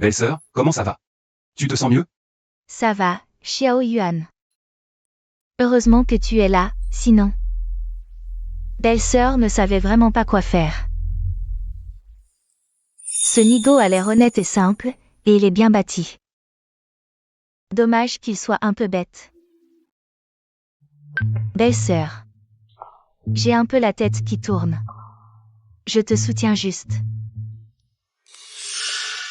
Belle-sœur, comment ça va? Tu te sens mieux? Ça va, Xiao Yuan. Heureusement que tu es là, sinon. Belle-sœur ne savait vraiment pas quoi faire. Ce Nigo a l'air honnête et simple, et il est bien bâti. Dommage qu'il soit un peu bête. Belle-sœur. J'ai un peu la tête qui tourne. Je te soutiens juste.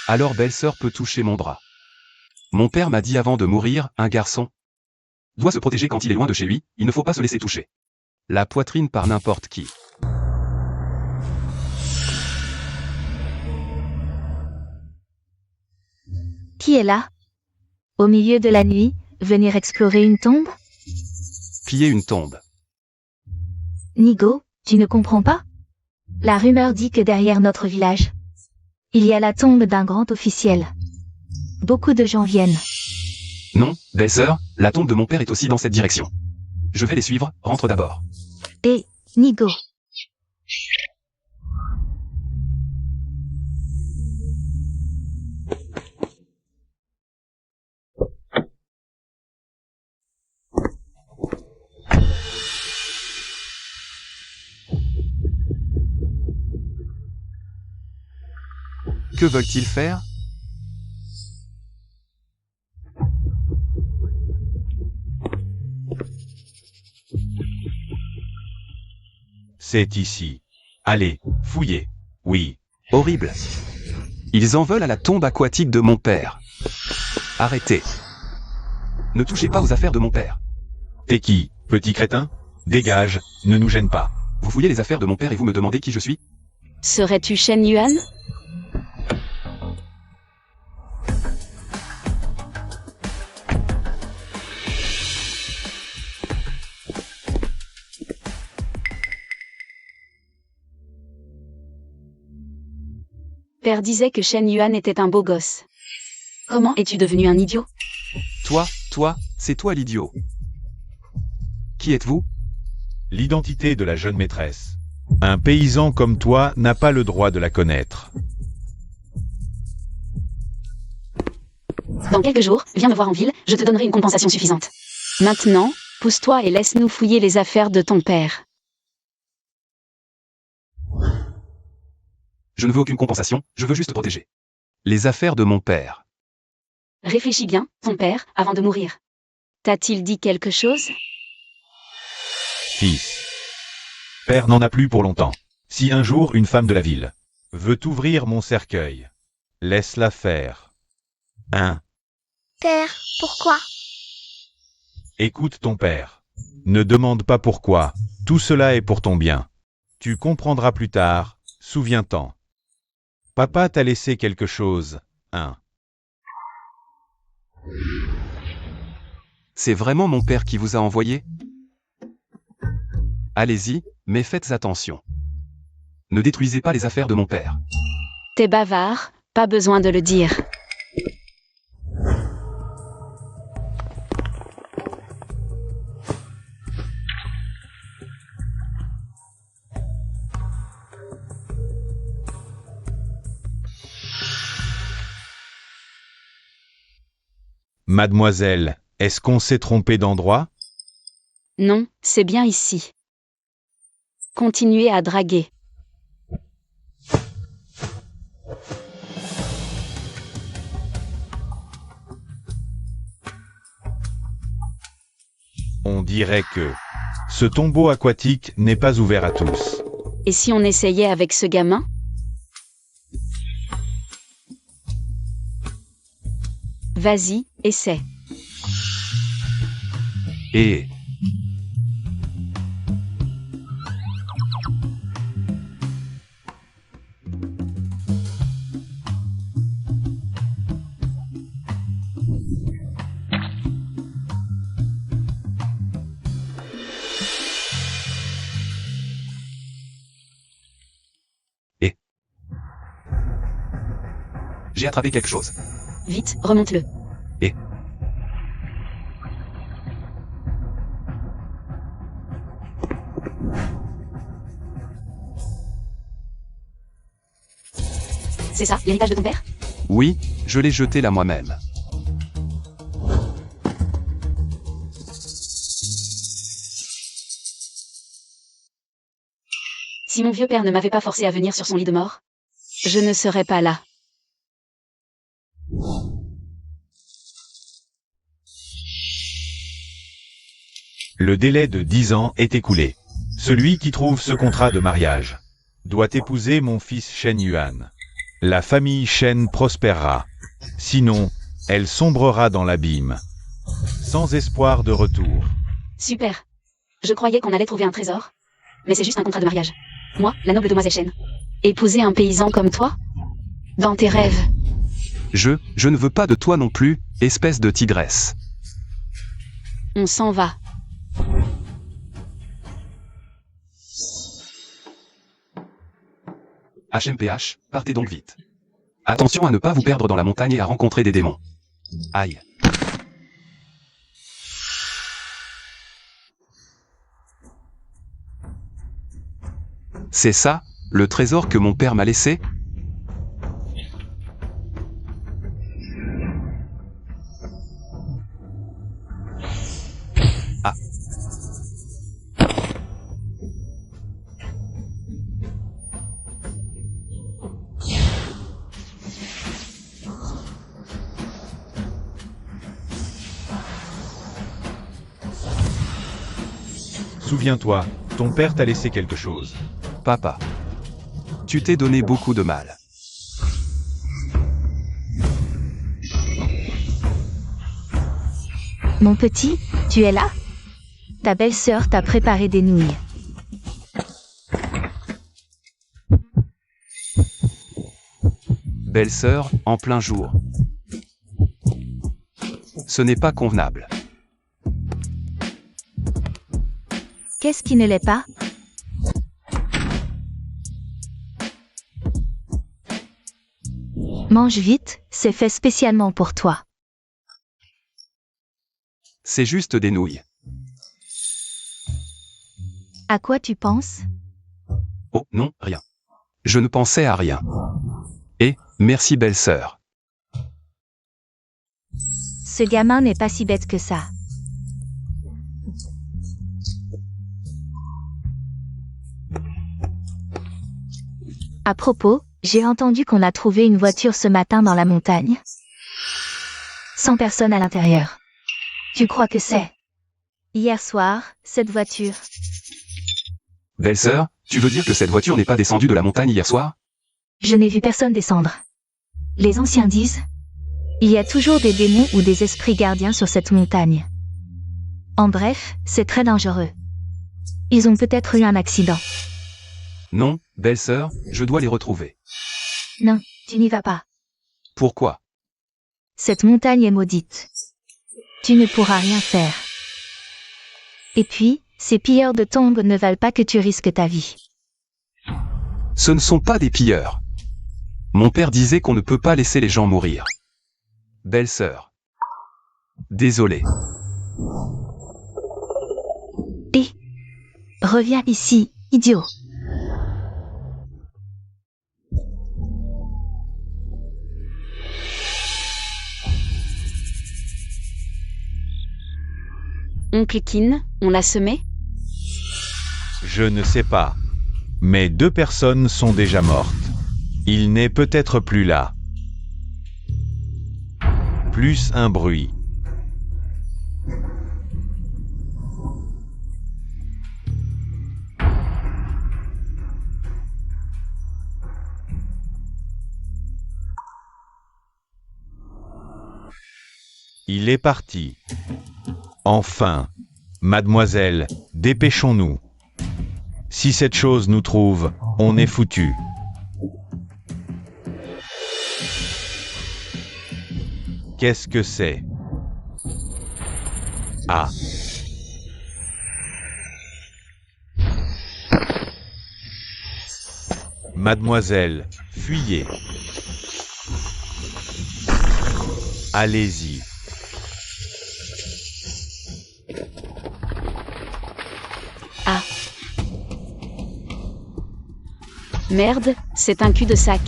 Alors belle-sœur peut toucher mon bras. Mon père m'a dit avant de mourir, un garçon doit se protéger quand il est loin de chez lui, il ne faut pas se laisser toucher la poitrine par n'importe qui. Qui est là? Au milieu de la nuit, venir explorer une tombe? Piller une tombe. Nigo, tu ne comprends pas? La rumeur dit que derrière notre village, il y a la tombe d'un grand officiel. Beaucoup de gens viennent. Non, belle-sœur, la tombe de mon père est aussi dans cette direction. Je vais les suivre, rentre d'abord. Et, Nigo. Que veulent-ils faire? C'est ici. Allez, fouillez. Oui. Horrible. Ils en veulent à la tombe aquatique de mon père. Arrêtez. Ne touchez pas aux affaires de mon père. T'es qui, petit crétin? Dégage, ne nous gêne pas. Vous fouillez les affaires de mon père et vous me demandez qui je suis? Serais-tu Shen Yuan? Père disait que Shen Yuan était un beau gosse. Comment es-tu devenu un idiot? Toi, c'est toi l'idiot. Qui êtes-vous? L'identité de la jeune maîtresse. Un paysan comme toi n'a pas le droit de la connaître. Dans quelques jours, viens me voir en ville, je te donnerai une compensation suffisante. Maintenant, pousse-toi et laisse-nous fouiller les affaires de ton père. Je ne veux aucune compensation, je veux juste protéger les affaires de mon père. Réfléchis bien, ton père, avant de mourir. T'a-t-il dit quelque chose? Fils. Père n'en a plus pour longtemps. Si un jour une femme de la ville veut ouvrir mon cercueil, laisse-la faire. Père, pourquoi? Écoute ton père. Ne demande pas pourquoi, tout cela est pour ton bien. Tu comprendras plus tard, souviens-t'en. Papa t'a laissé quelque chose, C'est vraiment mon père qui vous a envoyé? Allez-y, mais faites attention. Ne détruisez pas les affaires de mon père. T'es bavard, pas besoin de le dire. Mademoiselle, est-ce qu'on s'est trompé d'endroit? Non, c'est bien ici. Continuez à draguer. On dirait que ce tombeau aquatique n'est pas ouvert à tous. Et si on essayait avec ce gamin? Vas-y, essaie. Et... J'ai attrapé quelque chose. Vite, remonte-le. Et... C'est ça, l'héritage de ton père? Oui, je l'ai jeté là moi-même. Si mon vieux père ne m'avait pas forcé à venir sur son lit de mort, je ne serais pas là. Le délai de 10 ans est écoulé. Celui qui trouve ce contrat de mariage doit épouser mon fils Shen Yuan. La famille Shen prospérera. Sinon, elle sombrera dans l'abîme, sans espoir de retour. Super. Je croyais qu'on allait trouver un trésor. Mais c'est juste un contrat de mariage. Moi, la noble demoiselle Shen. Épouser un paysan comme toi? Dans tes rêves. Je ne veux pas de toi non plus, espèce de tigresse. On s'en va. HMPH, partez donc vite. Attention à ne pas vous perdre dans la montagne et à rencontrer des démons. Aïe. C'est ça, le trésor que mon père m'a laissé? Ah. Souviens-toi, ton père t'a laissé quelque chose. Papa. Tu t'es donné beaucoup de mal. Mon petit, tu es là? Ta belle-sœur t'a préparé des nouilles. Belle-sœur, en plein jour. Ce n'est pas convenable. Qu'est-ce qui ne l'est pas? Mange vite, c'est fait spécialement pour toi. C'est juste des nouilles. À quoi tu penses? Oh, non, rien. Je ne pensais à rien. Et, merci belle-sœur. Ce gamin n'est pas si bête que ça. À propos, j'ai entendu qu'on a trouvé une voiture ce matin dans la montagne. 100 personnes à l'intérieur. Tu crois que c'est? Hier soir, cette voiture. Belle-sœur, tu veux dire que cette voiture n'est pas descendue de la montagne hier soir? Je n'ai vu personne descendre. Les anciens disent, il y a toujours des démons ou des esprits gardiens sur cette montagne. En bref, c'est très dangereux. Ils ont peut-être eu un accident. Non, belle-sœur, je dois les retrouver. Non, tu n'y vas pas. Pourquoi? Cette montagne est maudite. Tu ne pourras rien faire. Et puis, ces pilleurs de tombes ne valent pas que tu risques ta vie. Ce ne sont pas des pilleurs. Mon père disait qu'on ne peut pas laisser les gens mourir. Belle-sœur. Désolé. Et reviens ici, idiot. Oncle Kin, on l'a semé? Je ne sais pas. Mais 2 personnes sont déjà mortes. Il n'est peut-être plus là. Plus un bruit. Il est parti. Enfin, mademoiselle, dépêchons-nous. Si cette chose nous trouve, on est foutu. Qu'est-ce que c'est? Ah. Mademoiselle, fuyez. Allez-y. Ah. Merde, c'est un cul-de-sac.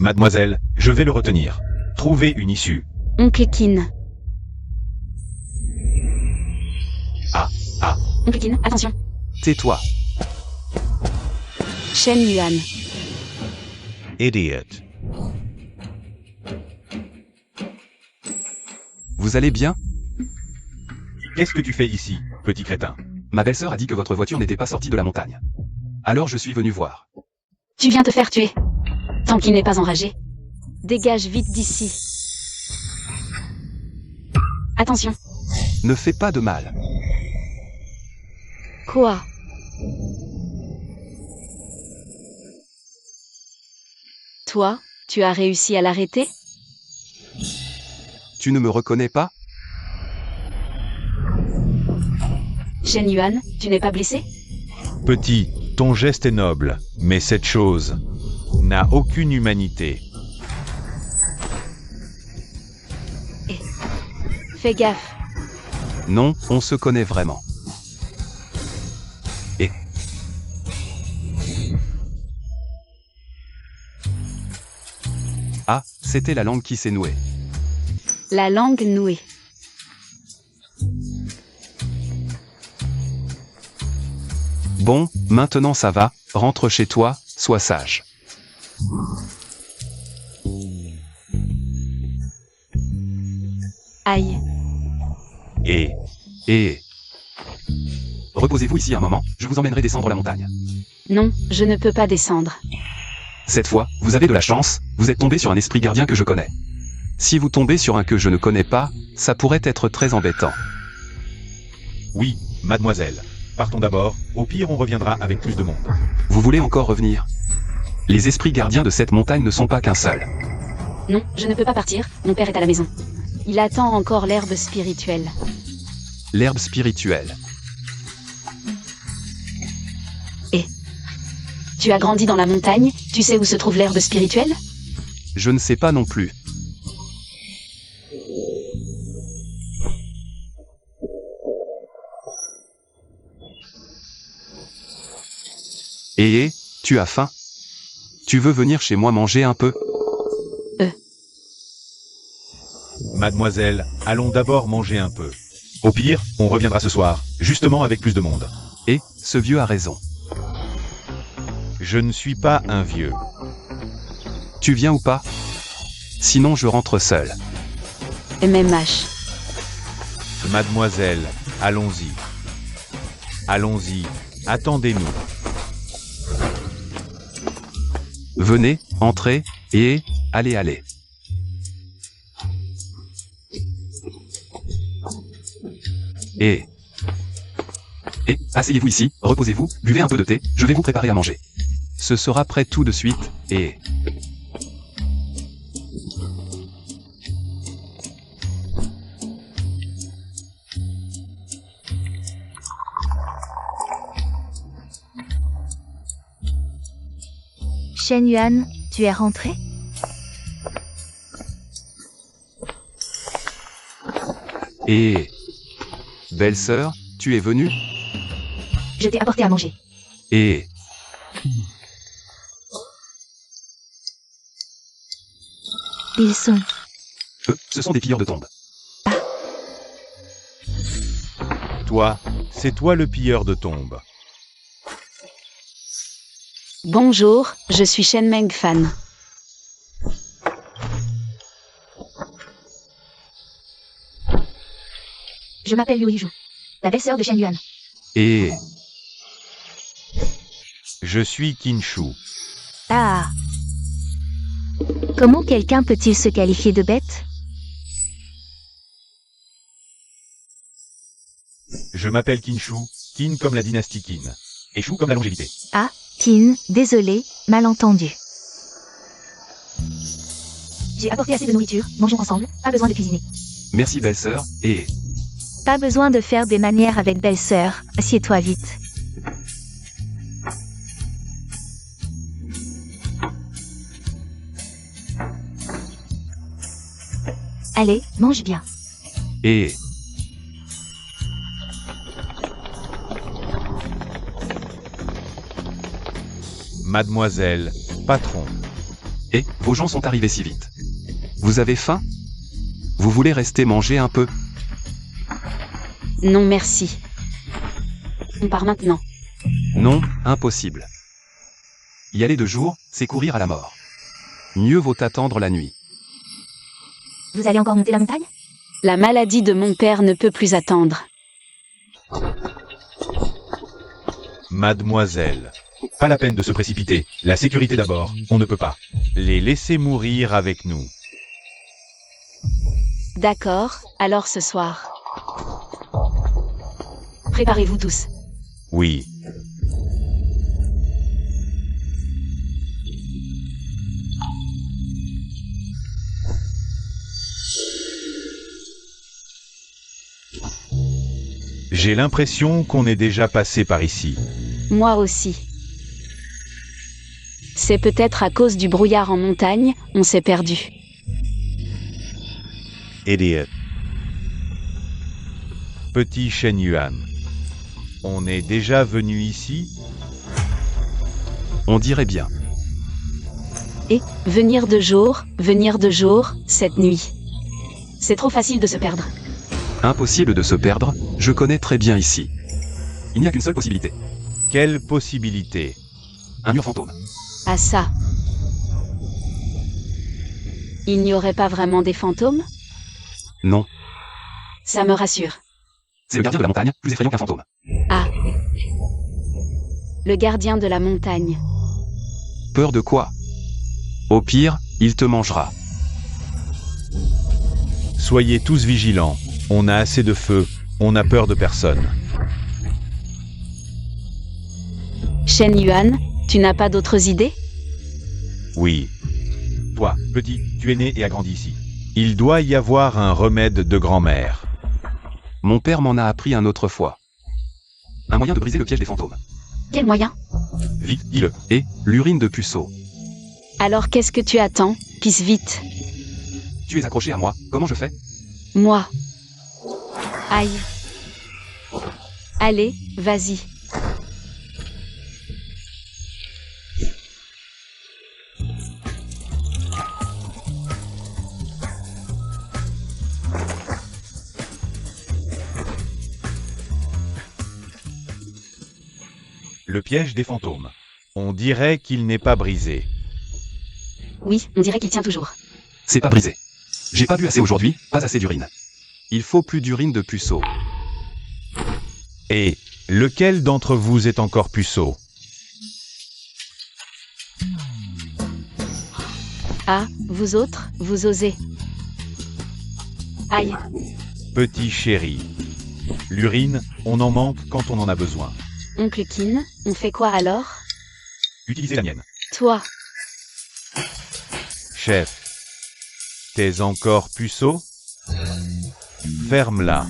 Mademoiselle, je vais le retenir. Trouvez une issue. Oncle Kin. Ah, Oncle Kin, attention. Tais-toi. Shen Yuan. idiot. Vous allez bien? Qu'est-ce que tu fais ici, petit crétin? Ma belle-sœur a dit que votre voiture n'était pas sortie de la montagne. Alors je suis venu voir. Tu viens te faire tuer. Tant qu'il n'est pas enragé. Dégage vite d'ici. Attention. Ne fais pas de mal. Quoi? Toi, tu as réussi à l'arrêter? Tu ne me reconnais pas? Shen Yuan, tu n'es pas blessé? Petit, ton geste est noble, mais cette chose n'a aucune humanité. Fais gaffe. Non, on se connaît vraiment. Ah, c'était la langue qui s'est nouée. La langue nouée. Bon, maintenant ça va, rentre chez toi, sois sage. Aïe. Et... Reposez-vous ici un moment, je vous emmènerai descendre la montagne. Non, je ne peux pas descendre. Cette fois, vous avez de la chance, vous êtes tombé sur un esprit gardien que je connais. Si vous tombez sur un que je ne connais pas, ça pourrait être très embêtant. Oui, mademoiselle. Partons d'abord, au pire on reviendra avec plus de monde. Vous voulez encore revenir? Les esprits gardiens de cette montagne ne sont pas qu'un seul. Non, je ne peux pas partir, mon père est à la maison. Il attend encore l'herbe spirituelle. L'herbe spirituelle. Tu as grandi dans la montagne, tu sais où se trouve l'herbe spirituelle? Je ne sais pas non plus. Tu as faim? Tu veux venir chez moi manger un peu? Mademoiselle, allons d'abord manger un peu. Au pire, on reviendra ce soir, justement avec plus de monde. Ce vieux a raison. Je ne suis pas un vieux. Tu viens ou pas? Sinon je rentre seul. MMH. Mademoiselle, allons-y. Allons-y, attendez-nous. Venez, entrez, allez. Asseyez-vous ici, reposez-vous, buvez un peu de thé, je vais vous préparer à manger. Ce sera prêt tout de suite, Shen Yuan, tu es rentré? Belle-sœur, tu es venue? Je t'ai apporté à manger. Ils sont... Ce sont des pilleurs de tombes. Toi, c'est toi le pilleur de tombes. Bonjour, je suis Shen Meng Fan. Je m'appelle Liu Yizhu, la belle-sœur de Shen Yuan. Je suis Kinshu. Ah. Comment quelqu'un peut-il se qualifier de bête? Je m'appelle Kinshu, Qin comme la dynastie Qin. Et Shu comme la longévité. Ah, Qin, désolé, malentendu. J'ai apporté assez de nourriture, mangeons ensemble, pas besoin de cuisiner. Merci belle-sœur, Pas besoin de faire des manières avec belle-sœur, assieds-toi vite. Allez, mange bien. Mademoiselle, patron. Et, vos gens sont arrivés si vite. Vous avez faim? Vous voulez rester manger un peu? Non merci. On part maintenant. Non, impossible. Y aller de jour, c'est courir à la mort. Mieux vaut attendre la nuit. Vous allez encore monter la montagne? La maladie de mon père ne peut plus attendre. Mademoiselle, Pas la peine de se précipiter. La sécurité d'abord, on ne peut pas. les laissez mourir avec nous. D'accord, alors ce soir. Préparez-vous tous. Oui. J'ai l'impression qu'on est déjà passé par ici. Moi aussi. C'est peut-être à cause du brouillard en montagne, on s'est perdu. Idiot. Petit Shen Yuan. On est déjà venu ici? On dirait bien. Et, venir de jour, cette nuit. C'est trop facile de se perdre. Impossible de se perdre, je connais très bien ici. Il n'y a qu'une seule possibilité. Quelle possibilité? Un mur fantôme. Ah ça. Il n'y aurait pas vraiment des fantômes? Non, Ça me rassure. c'est le gardien de la montagne, plus effrayant qu'un fantôme. Ah. Le gardien de la montagne. Peur de quoi? Au pire, il te mangera. Soyez tous vigilants. On a assez de feu. On n'a peur de personne. Shen Yuan, tu n'as pas d'autres idées? Oui. Toi, petit, tu es né et as grandi ici. Il doit y avoir un remède de grand-mère. Mon père m'en a appris un autre fois. Un moyen de briser le piège des fantômes. Quel moyen? Vite, dis-le. Et, l'urine de puceau. Alors qu'est-ce que tu attends? Pisse vite. Tu es accroché à moi, comment je fais? Moi. Aïe. Allez, vas-y. Le piège des fantômes. On dirait qu'il n'est pas brisé. Oui, on dirait qu'il tient toujours. C'est pas brisé. J'ai pas bu assez aujourd'hui, pas assez d'urine. Il faut plus d'urine de puceau. Et lequel d'entre vous est encore puceau? Ah, vous autres, vous osez. Aïe. Petit chéri. L'urine, on en manque quand on en a besoin. Oncle Kin, on fait quoi alors? Utilisez la mienne. Toi. Chef. T'es encore puceau? Ferme-la.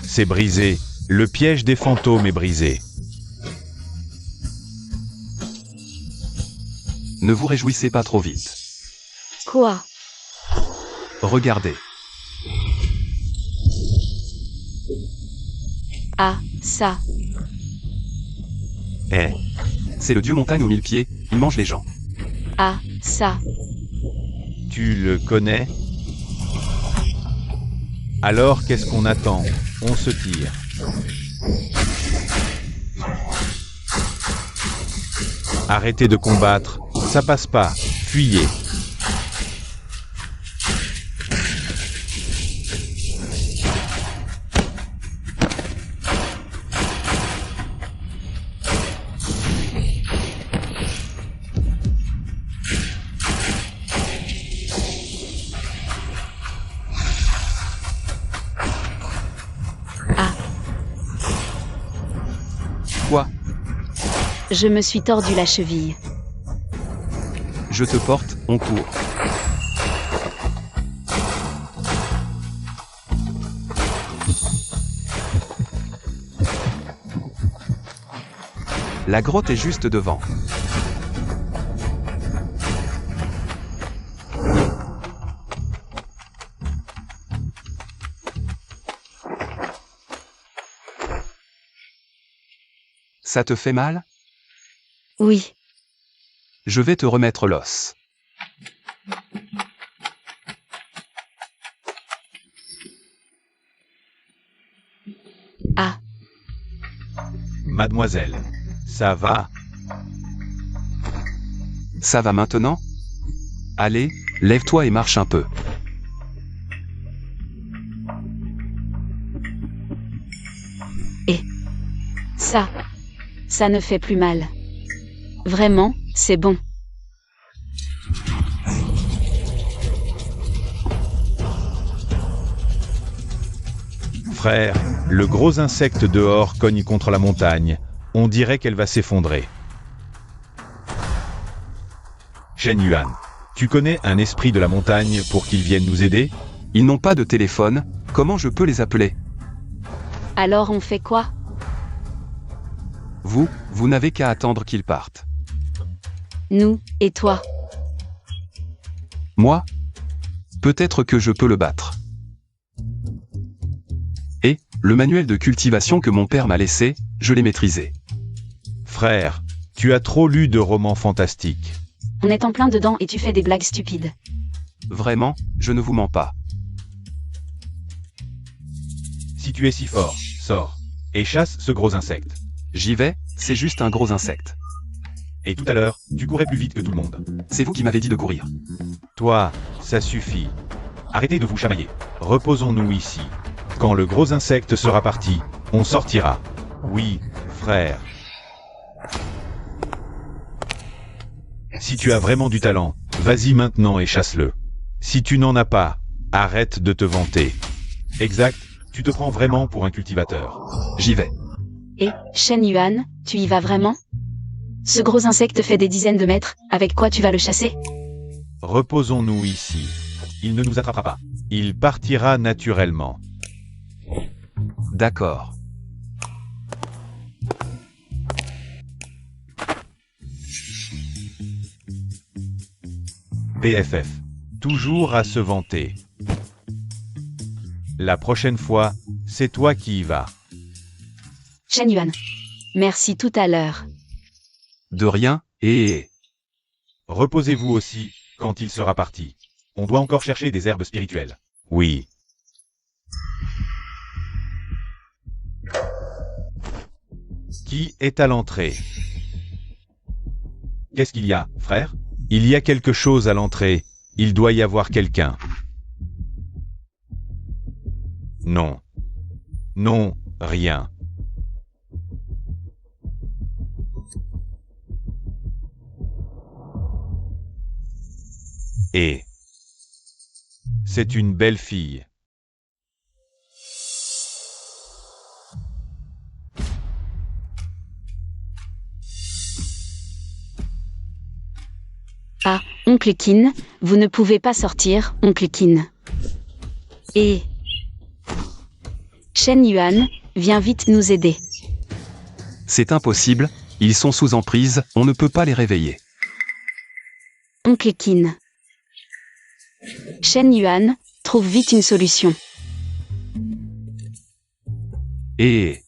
C'est brisé. Le piège des fantômes est brisé. Ne vous réjouissez pas trop vite. Quoi? Regardez. Ah, ça. Eh, C'est le dieu montagne aux 1000 pieds, il mange les gens. Ah, ça. tu le connais? Alors qu'est-ce qu'on attend? On se tire. Arrêtez de combattre, ça passe pas, fuyez. Quoi? Je me suis tordu la cheville. Je te porte, on court. La grotte est juste devant. Ça te fait mal? Oui. Je vais te remettre l'os. Ah, Mademoiselle, ça va? Ça va maintenant? Allez, lève-toi et marche un peu. ça ne fait plus mal. Vraiment, c'est bon. Frère, le gros insecte dehors cogne contre la montagne. On dirait qu'elle va s'effondrer. Shen Yuan, tu connais un esprit de la montagne pour qu'il vienne nous aider? Ils n'ont pas de téléphone, comment je peux les appeler? Alors on fait quoi? Vous n'avez qu'à attendre qu'ils partent. Nous, et toi? Moi? Peut-être que je peux le battre. Et, le manuel de cultivation que mon père m'a laissé, je l'ai maîtrisé. Frère, tu as trop lu de romans fantastiques. On est en plein dedans et tu fais des blagues stupides. Vraiment, je ne vous mens pas. Si tu es si fort, sors et chasse ce gros insecte. J'y vais, c'est juste un gros insecte. Et tout à l'heure, tu courais plus vite que tout le monde. C'est vous qui m'avez dit de courir. Toi, ça suffit. Arrêtez de vous chamailler. Reposons-nous ici. Quand le gros insecte sera parti, on sortira. Oui, frère. Si tu as vraiment du talent, vas-y maintenant et chasse-le. Si tu n'en as pas, arrête de te vanter. Exact, tu te prends vraiment pour un cultivateur. J'y vais. Et, Shen Yuan, tu y vas vraiment? Ce gros insecte fait des dizaines de mètres, avec quoi tu vas le chasser? Reposons-nous ici. Il ne nous attrapera pas. Il partira naturellement. D'accord. BFF. Toujours à se vanter. La prochaine fois, c'est toi qui y vas. Shen Yuan. Merci tout à l'heure. De rien, et... Reposez-vous aussi, quand il sera parti. On doit encore chercher des herbes spirituelles. Oui. Qui est à l'entrée? Qu'est-ce qu'il y a, frère? Il y a quelque chose à l'entrée. Il doit y avoir quelqu'un. Non. Non, rien. Et c'est une belle fille. Ah, oncle Qin, vous ne pouvez pas sortir, oncle Qin. Et... Shen Yuan, viens vite nous aider. C'est impossible, ils sont sous emprise, on ne peut pas les réveiller. Oncle Qin. Shen Yuan, trouve vite une solution. Et...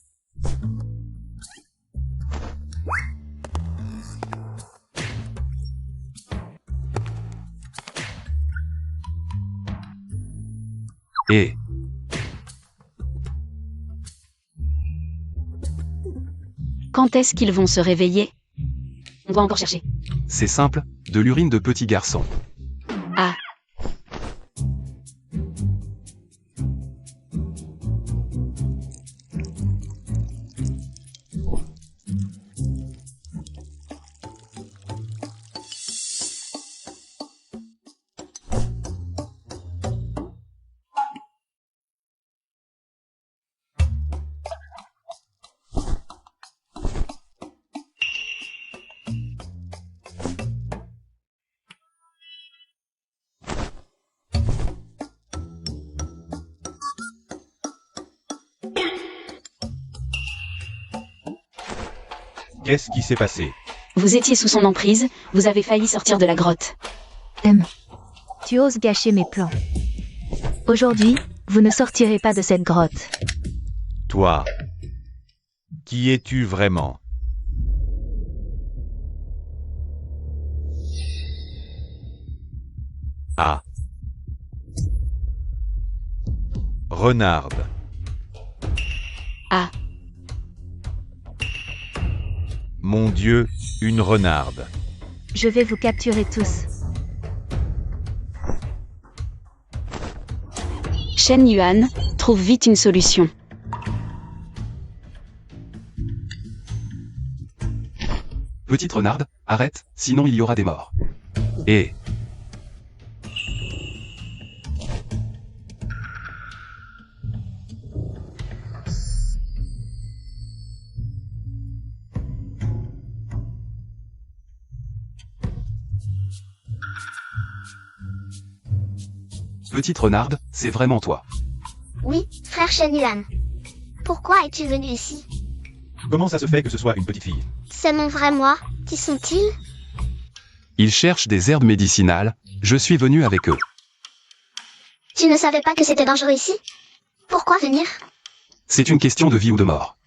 Et... Quand est-ce qu'ils vont se réveiller? On doit encore chercher. C'est simple, de l'urine de petit garçon. Ah. Qu'est-ce qui s'est passé? Vous étiez sous son emprise, vous avez failli sortir de la grotte. Tu oses gâcher mes plans. Aujourd'hui, vous ne sortirez pas de cette grotte. Toi. Qui es-tu vraiment? Ah. Renarde. Ah, Mon Dieu, une renarde. Je vais vous capturer tous. Shen Yuan, trouve vite une solution. Petite renarde, arrête, sinon il y aura des morts. Et... Petite renarde, c'est vraiment toi. Oui, frère Shen Yuan. Pourquoi es-tu venu ici? Comment ça se fait que ce soit une petite fille? C'est mon vrai moi. Qui sont-ils? Ils cherchent des herbes médicinales, je suis venu avec eux. Tu ne savais pas que c'était dangereux ici? Pourquoi venir? C'est une question de vie ou de mort.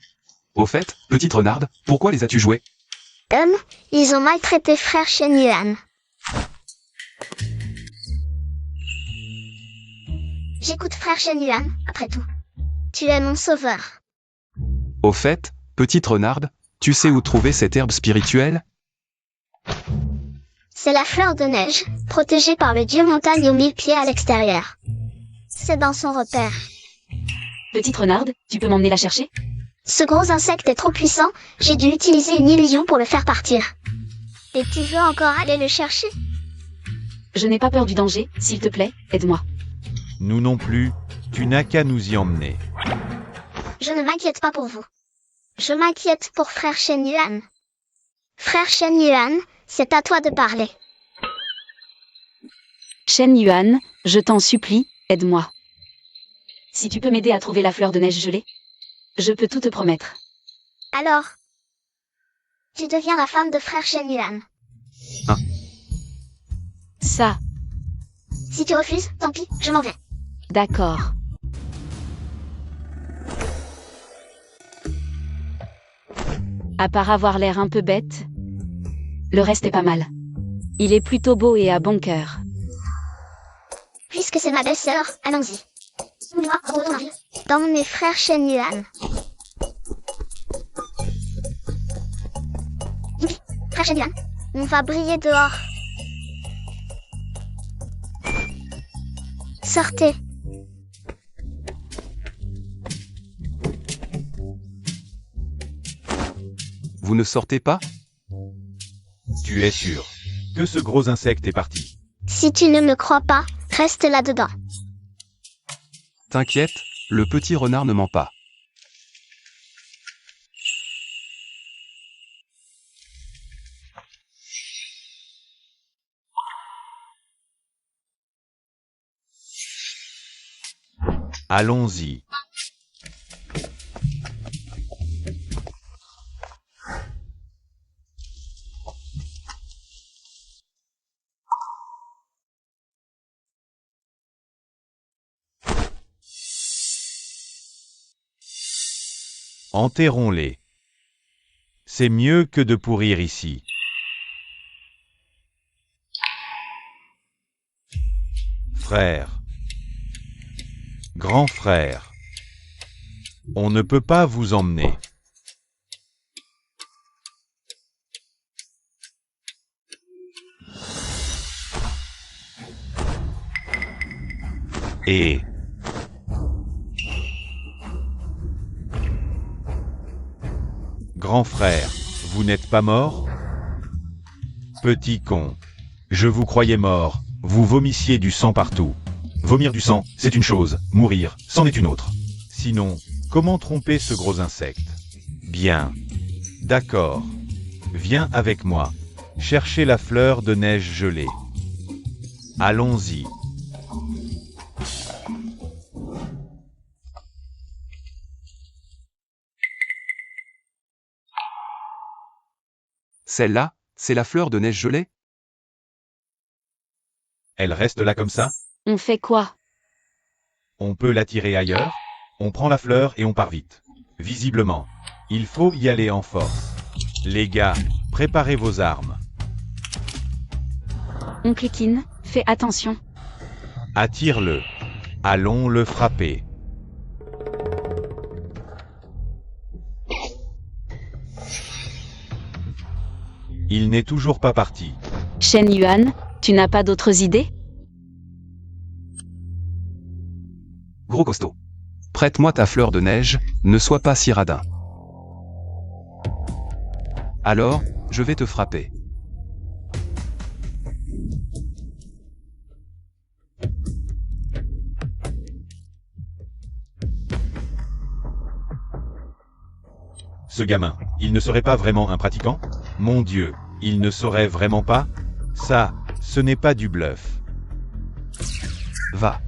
Au fait, petite renarde, pourquoi les as-tu joués? Ils ont maltraité frère Shen Yuan. J'écoute frère Shen Yuan, après tout. Tu es mon sauveur. Au fait, petite renarde, tu sais où trouver cette herbe spirituelle? C'est la fleur de neige, protégée par le dieu montagne aux 1000 pieds à l'extérieur. C'est dans son repère. Petite renarde, tu peux m'emmener la chercher? Ce gros insecte est trop puissant, j'ai dû utiliser une illusion pour le faire partir. Et tu veux encore aller le chercher? Je n'ai pas peur du danger, s'il te plaît, aide-moi. Nous non plus, tu n'as qu'à nous y emmener. Je ne m'inquiète pas pour vous. Je m'inquiète pour frère Shen Yuan. Frère Shen Yuan, c'est à toi de parler. Shen Yuan, je t'en supplie, aide-moi. Si tu peux m'aider à trouver la fleur de neige gelée, je peux tout te promettre. Alors, tu deviens la femme de frère Shen Yuan. Ça, Si tu refuses, tant pis, je m'en vais. d'accord. À part avoir l'air un peu bête, le reste est pas mal. Il est plutôt beau et à bon cœur. Puisque c'est ma belle-sœur, allons-y. Moi, dans mes frères Shen Yuan. Oui, frère Shen Yuan, on va briller dehors. Sortez. Vous ne sortez pas? Tu es sûr que ce gros insecte est parti? Si tu ne me crois pas, reste là-dedans. T'inquiète, le petit renard ne ment pas. Allons-y. Enterrons-les. C'est mieux que de pourrir ici. Frère. Grand frère. On ne peut pas vous emmener. Et... Grand frère, vous n'êtes pas mort? Petit con. Je vous croyais mort, vous vomissiez du sang partout. Vomir du sang, c'est une chose, mourir, c'en est une autre. Sinon, comment tromper ce gros insecte? Bien. D'accord. Viens avec moi. Chercher la fleur de neige gelée. Allons-y. Celle-là, c'est la fleur de neige gelée? Elle reste là comme ça? On fait quoi? On peut la tirer ailleurs? On prend la fleur et on part vite. Visiblement, il faut y aller en force. Les gars, préparez vos armes. On cliquine, fais attention. Attire-le. Allons le frapper. Il n'est toujours pas parti. Shen Yuan, tu n'as pas d'autres idées? Gros costaud. Prête-moi ta fleur de neige, ne sois pas si radin. Alors, je vais te frapper. Ce gamin, il ne serait pas vraiment un pratiquant? Mon Dieu, il ne saurait vraiment pas? Ça, ce n'est pas du bluff. Va.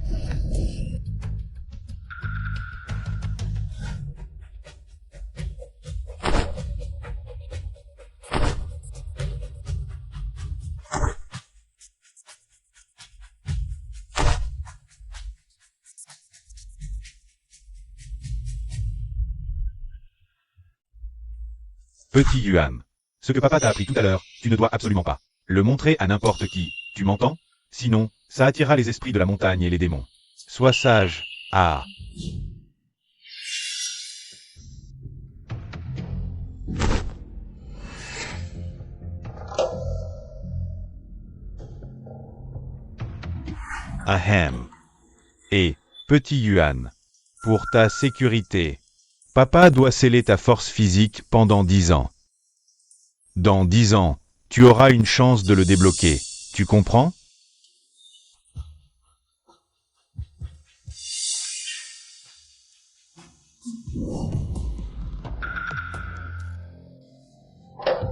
Petit Yuan. Ce que papa t'a appris tout à l'heure, tu ne dois absolument pas le montrer à n'importe qui, tu m'entends? Sinon, ça attirera les esprits de la montagne et les démons. Sois sage. Ah. Ahem. Et, petit Yuan, pour ta sécurité, papa doit sceller ta force physique pendant 10 ans. Dans 10 ans, tu auras une chance de le débloquer, tu comprends?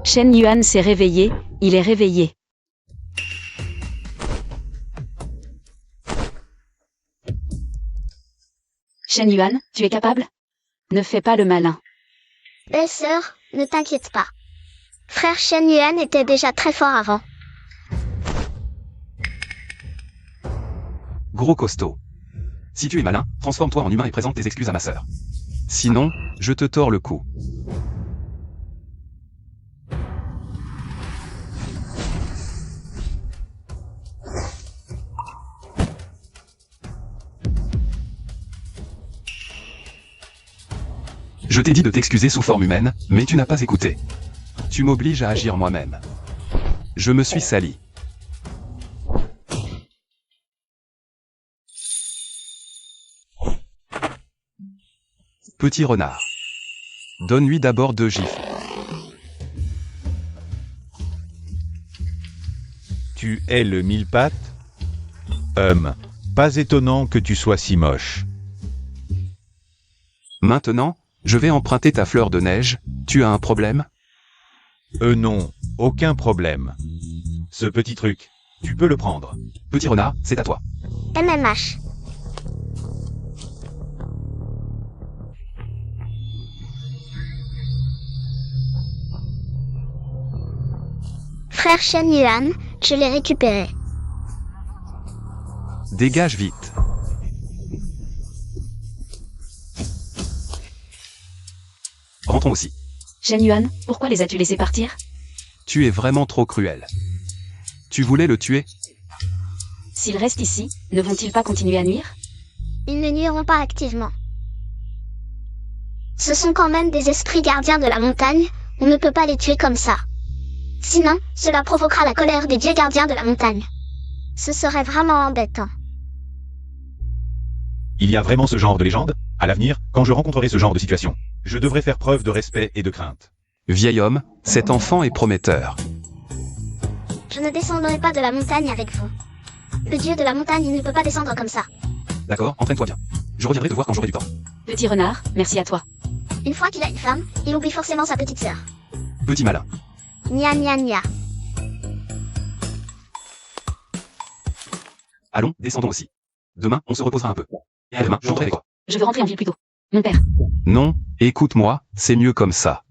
Shen Yuan s'est réveillé, il est réveillé. Shen Yuan, tu es capable? Ne fais pas le malin. Belle sœur, ne t'inquiète pas. Frère Shen Yuan était déjà très fort avant. Gros costaud. Si tu es malin, transforme-toi en humain et présente tes excuses à ma sœur. Sinon, je te tords le cou. Je t'ai dit de t'excuser sous forme humaine, mais tu n'as pas écouté. Tu m'obliges à agir moi-même. Je me suis sali. Petit renard. Donne-lui d'abord 2 gifles. Tu es le mille-pattes? Pas étonnant que tu sois si moche. Maintenant, je vais emprunter ta fleur de neige, tu as un problème? Non, aucun problème. Ce petit truc, tu peux le prendre. Petit renard, c'est à toi. MMH. Frère Shen Yuan, je l'ai récupéré. Dégage vite. Rentrons aussi. Shen Yuan, pourquoi les as-tu laissés partir? Tu es vraiment trop cruel. Tu voulais le tuer? S'ils restent ici, ne vont-ils pas continuer à nuire? Ils ne nuiront pas activement. Ce sont quand même des esprits gardiens de la montagne, on ne peut pas les tuer comme ça. Sinon, cela provoquera la colère des dieux gardiens de la montagne. Ce serait vraiment embêtant. Il y a vraiment ce genre de légende? À l'avenir, quand je rencontrerai ce genre de situation, je devrais faire preuve de respect et de crainte. Vieil homme, cet enfant est prometteur. Je ne descendrai pas de la montagne avec vous. Le dieu de la montagne il ne peut pas descendre comme ça. D'accord, entraîne-toi bien. Je reviendrai te voir quand j'aurai du temps. Petit renard, merci à toi. Une fois qu'il a une femme, il oublie forcément sa petite sœur. Petit malin. Nia nia nia. Allons, descendons aussi. Demain, on se reposera un peu. Et à demain, je rentrerai avec toi. Je veux rentrer en ville plus tôt. Mon père. Non, écoute-moi, c'est mieux comme ça.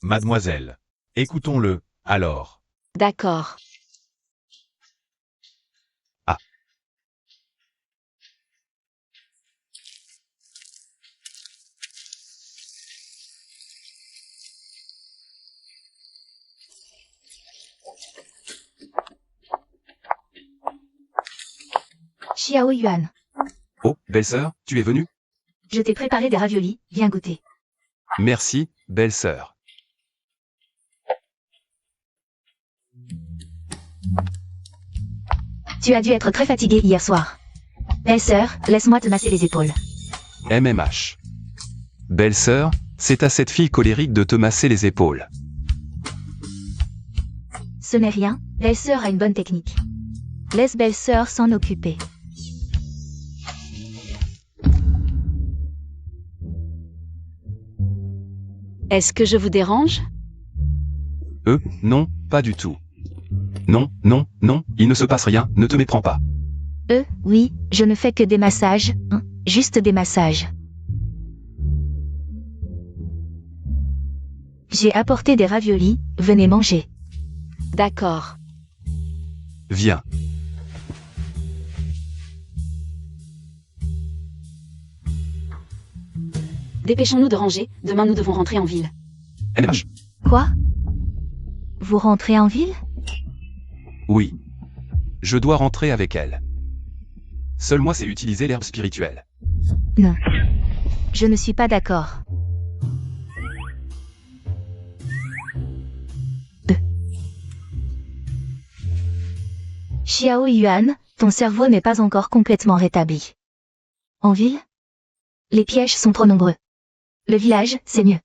Mademoiselle, écoutons-le, Alors. D'accord. Ah. Xiao Yuan, Oh, belle-sœur, tu es venue? je t'ai préparé des raviolis, viens goûter. Merci, belle-sœur. Tu as dû être très fatiguée hier soir. Belle-sœur, laisse-moi te masser les épaules. MMH. Belle-sœur, c'est à cette fille colérique de te masser les épaules. Ce n'est rien, belle-sœur a une bonne technique. Laisse belle-sœur s'en occuper. Est-ce que je vous dérange? Non, pas du tout. Non, non, non, il ne se passe rien, ne te méprends pas. Oui, je ne fais que des massages, juste des massages. J'ai apporté des raviolis, venez manger. D'accord. Viens. Dépêchons-nous de ranger, demain nous devons rentrer en ville. MMH. Quoi? Vous rentrez en ville? Oui. Je dois rentrer avec elle. Seul moi sais utiliser l'herbe spirituelle. Non. Je ne suis pas d'accord. Xiao Yuan, ton cerveau n'est pas encore complètement rétabli. En ville? Les pièges sont trop nombreux. Le village, c'est mieux.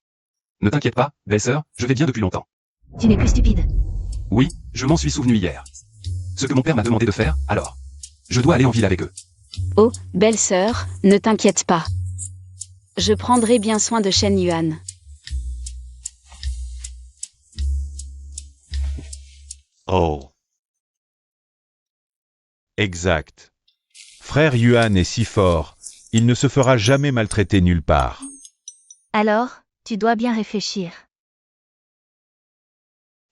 Ne t'inquiète pas, belle-sœur, je vais bien depuis longtemps. Tu n'es plus stupide. Oui, je m'en suis souvenu hier. Ce que mon père m'a demandé de faire, alors. Je dois aller en ville avec eux. Oh, belle-sœur, ne t'inquiète pas. Je prendrai bien soin de Shen Yuan. Oh. Exact. Frère Yuan est si fort, il ne se fera jamais maltraiter nulle part. Alors, tu dois bien réfléchir.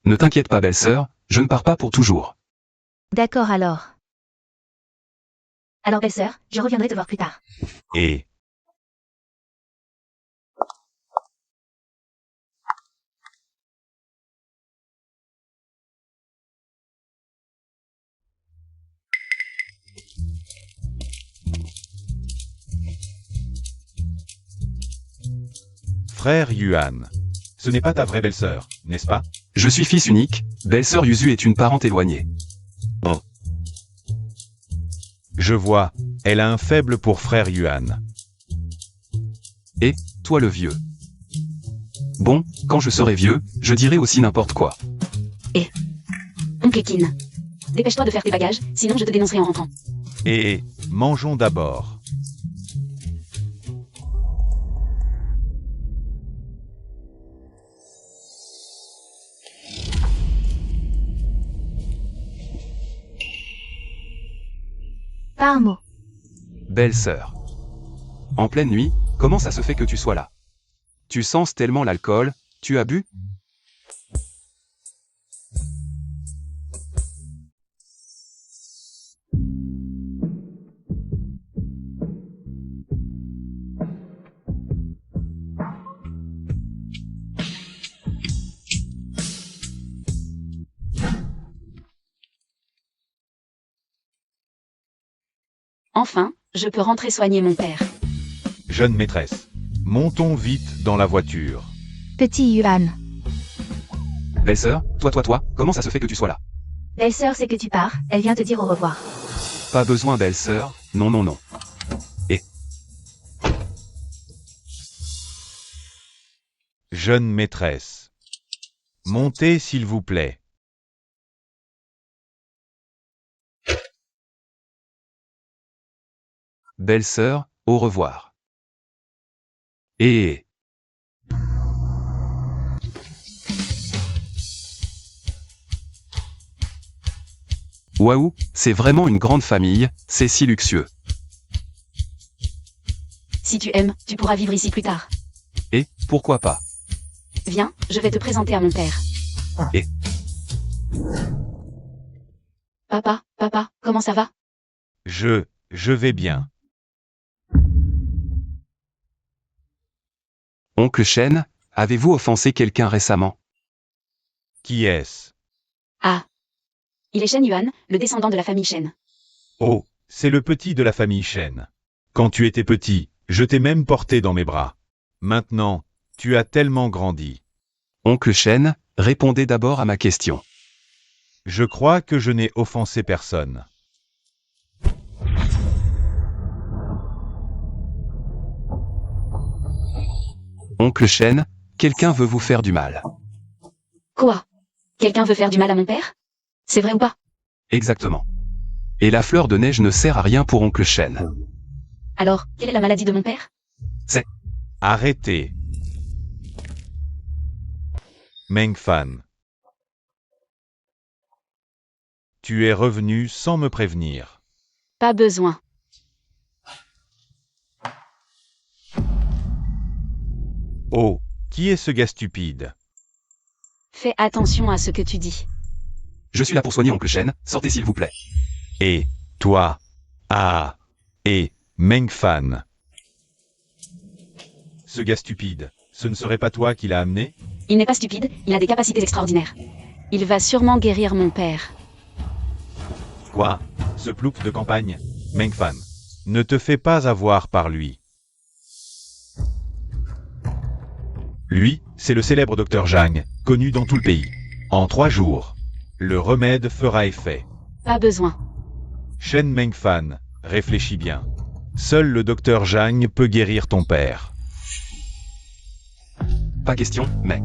Ne t'inquiète pas, belle-sœur, je ne pars pas pour toujours. D'accord alors. Alors belle-sœur, je reviendrai te voir plus tard. Et Frère Yuan, ce n'est pas ta vraie belle-sœur, n'est-ce pas? Je suis fils unique, belle-sœur Yuzu est une parente éloignée. Je vois, elle a un faible pour frère Yuan. Et, toi le vieux. Bon, quand je serai vieux, je dirai aussi n'importe quoi. Oncle Kin. Dépêche-toi de faire tes bagages, sinon je te dénoncerai en rentrant. Et mangeons d'abord. Pas un mot. Belle-sœur. En pleine nuit, comment ça se fait que tu sois là? Tu sens tellement l'alcool, tu as bu? Enfin, je peux rentrer soigner mon père. Jeune maîtresse, montons vite dans la voiture. Petit Yuan. Belle-sœur, toi, comment ça se fait que tu sois là? Belle-sœur sait que tu pars, elle vient te dire au revoir. Pas besoin, belle-sœur, non, non, non. Jeune maîtresse, montez s'il vous plaît. Belle-sœur, au revoir. Et... Waouh, c'est vraiment une grande famille, c'est si luxueux. Si tu aimes, tu pourras vivre ici plus tard. Et, pourquoi pas? Viens, je vais te présenter à mon père. Papa, comment ça va? Je vais bien. Oncle Shen, avez-vous offensé quelqu'un récemment? Qui est-ce? Ah. Il est Shen Yuan, le descendant de la famille Shen. Oh, c'est le petit de la famille Shen. Quand tu étais petit, je t'ai même porté dans mes bras. Maintenant, tu as tellement grandi. Oncle Shen, répondez d'abord à ma question. Je crois que je n'ai offensé personne. Oncle Shen, quelqu'un veut vous faire du mal. Quoi? Quelqu'un veut faire du mal à mon père? C'est vrai ou pas? Exactement. Et la fleur de neige ne sert à rien pour Oncle Shen. Alors, quelle est la maladie de mon père? Arrêtez. Meng Fan. Tu es revenu sans me prévenir. Pas besoin. Oh, qui est ce gars stupide? Fais attention à ce que tu dis. Je suis là pour soigner Oncle Shen, sortez s'il vous plaît. Et, toi. Ah. Et, Meng Fan. Ce gars stupide, ce ne serait pas toi qui l'as amené? Il n'est pas stupide, il a des capacités extraordinaires. Il va sûrement guérir mon père. Quoi? Ce plouc de campagne? Meng Fan. Ne te fais pas avoir par lui. Lui, c'est le célèbre docteur Zhang, connu dans tout le pays. En 3 jours, le remède fera effet. Pas besoin. Shen Meng Fan, réfléchis bien. Seul le docteur Zhang peut guérir ton père. Pas question, mec.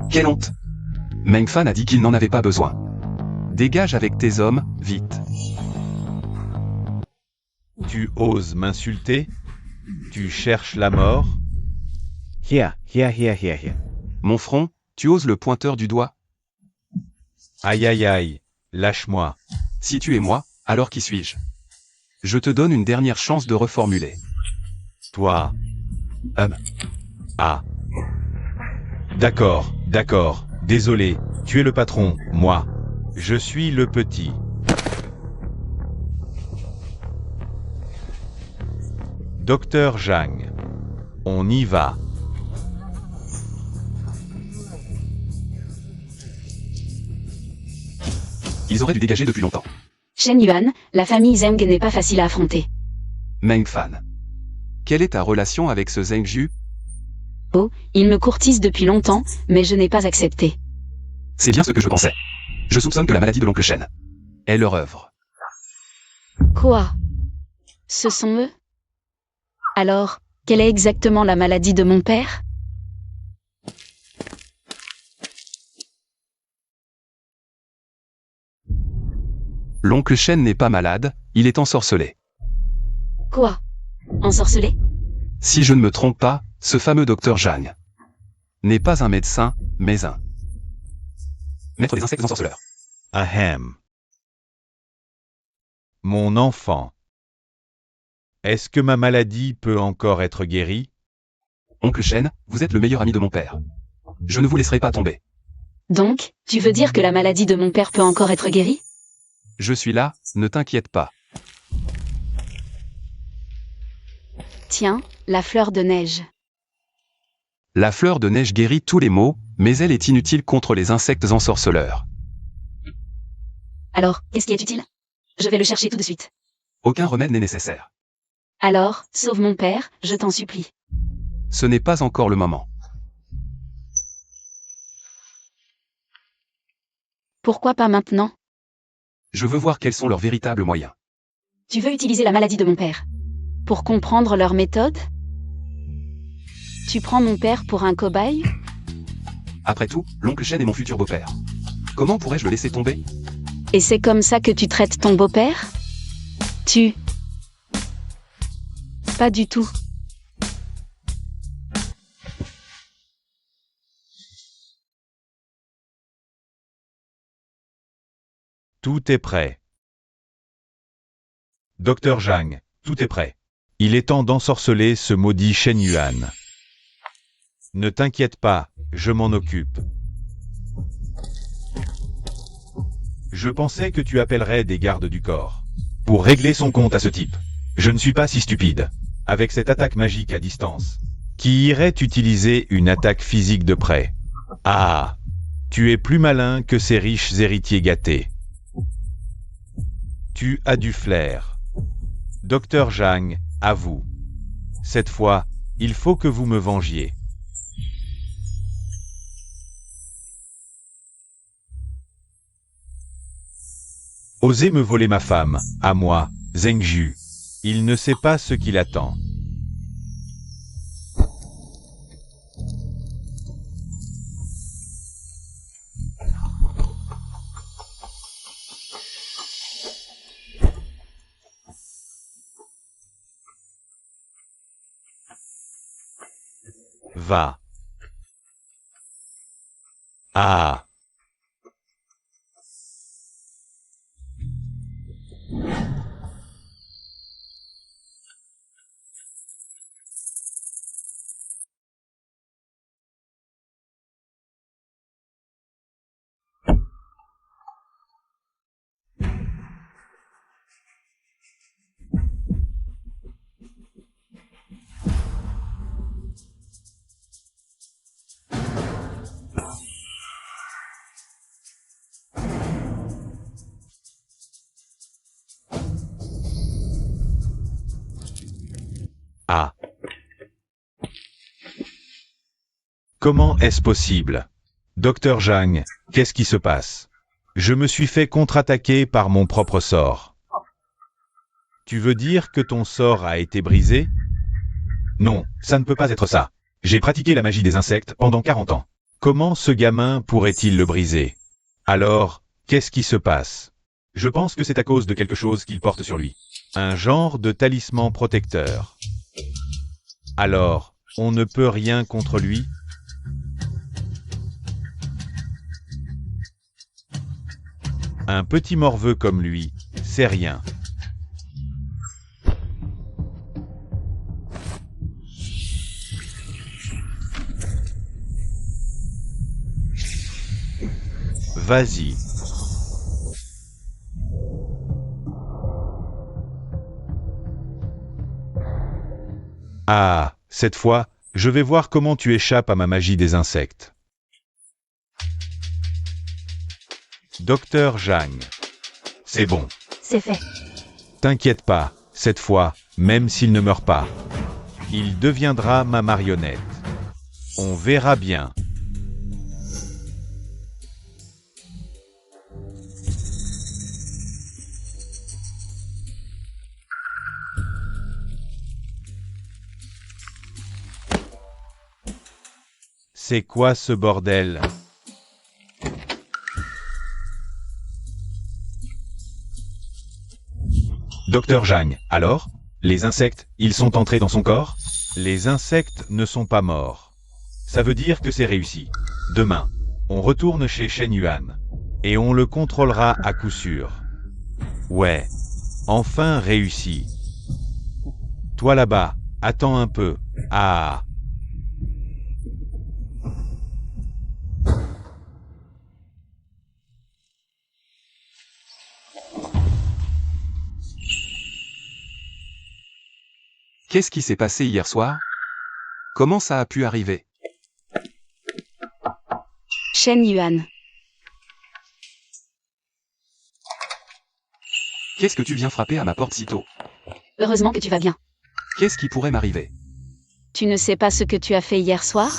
Quelle honte. Meng Fan a dit qu'il n'en avait pas besoin. Dégage avec tes hommes, vite. Tu oses m'insulter? Tu cherches la mort? Here. Mon front, tu oses le pointeur du doigt? Aïe aïe aïe, lâche-moi. Si tu es moi, alors qui suis-je? Je te donne une dernière chance de reformuler. Toi. Ah. D'accord, désolé, tu es le patron, moi. Je suis le petit. Docteur Zhang. On y va. Ils auraient dû dégager depuis longtemps. Shen Yuan, la famille Zheng n'est pas facile à affronter. Meng Fan. Quelle est ta relation avec ce Zheng Ju? Oh, il me courtise depuis longtemps, mais je n'ai pas accepté. C'est bien ce que je pensais. Je soupçonne que la maladie de l'oncle Shen est leur œuvre. Quoi? Ce sont eux? Alors, quelle est exactement la maladie de mon père? L'oncle Shen n'est pas malade, il est ensorcelé. Quoi? Ensorcelé? Si je ne me trompe pas, ce fameux docteur Zhang n'est pas un médecin, mais un maître des insectes ensorceleurs. Ahem. Mon enfant. Est-ce que ma maladie peut encore être guérie? Oncle Shen, vous êtes le meilleur ami de mon père. Je ne vous laisserai pas tomber. Donc, tu veux dire que la maladie de mon père peut encore être guérie? Je suis là, ne t'inquiète pas. Tiens, la fleur de neige. La fleur de neige guérit tous les maux, mais elle est inutile contre les insectes ensorceleurs. Alors, qu'est-ce qui est utile? Je vais le chercher tout de suite. Aucun remède n'est nécessaire. Alors, sauve mon père, je t'en supplie. Ce n'est pas encore le moment. Pourquoi pas maintenant? Je veux voir quels sont leurs véritables moyens. Tu veux utiliser la maladie de mon père pour comprendre leur méthode? Tu prends mon père pour un cobaye? Après tout, l'oncle Shen est mon futur beau-père. Comment pourrais-je le laisser tomber? Et c'est comme ça que tu traites ton beau-père? Pas du tout. Tout est prêt. Docteur Zhang, tout est prêt. Il est temps d'ensorceler ce maudit Shen Yuan. Ne t'inquiète pas, je m'en occupe. Je pensais que tu appellerais des gardes du corps. Pour régler son compte à ce type. Je ne suis pas si stupide. Avec cette attaque magique à distance. Qui irait utiliser une attaque physique de près? Ah! Tu es plus malin que ces riches héritiers gâtés. Tu as du flair. Docteur Zhang, à vous. Cette fois, il faut que vous me vengiez. Osez me voler ma femme, à moi, Zhengju. Il ne sait pas ce qu'il attend. Va. Ah. Ah. Comment est-ce possible? Docteur Zhang, qu'est-ce qui se passe? Je me suis fait contre-attaquer par mon propre sort. Tu veux dire que ton sort a été brisé? Non, ça ne peut pas être ça. J'ai pratiqué la magie des insectes pendant 40 ans. Comment ce gamin pourrait-il le briser? Alors, qu'est-ce qui se passe? Je pense que c'est à cause de quelque chose qu'il porte sur lui. Un genre de talisman protecteur. Alors, on ne peut rien contre lui? Un petit morveux comme lui, c'est rien. Vas-y. Ah, cette fois, je vais voir comment tu échappes à ma magie des insectes. Docteur Zhang. C'est bon. C'est fait. T'inquiète pas, cette fois, même s'il ne meurt pas, il deviendra ma marionnette. On verra bien. C'est quoi ce bordel? Docteur Zhang, alors? Les insectes, ils sont entrés dans son corps? Les insectes ne sont pas morts. Ça veut dire que c'est réussi. Demain, on retourne chez Shen Yuan. Et on le contrôlera à coup sûr. Ouais. Enfin réussi. Toi là-bas, attends un peu. Ah. Qu'est-ce qui s'est passé hier soir? Comment ça a pu arriver? Shen Yuan. Qu'est-ce que tu viens frapper à ma porte si tôt? Heureusement que tu vas bien. Qu'est-ce qui pourrait m'arriver? Tu ne sais pas ce que tu as fait hier soir?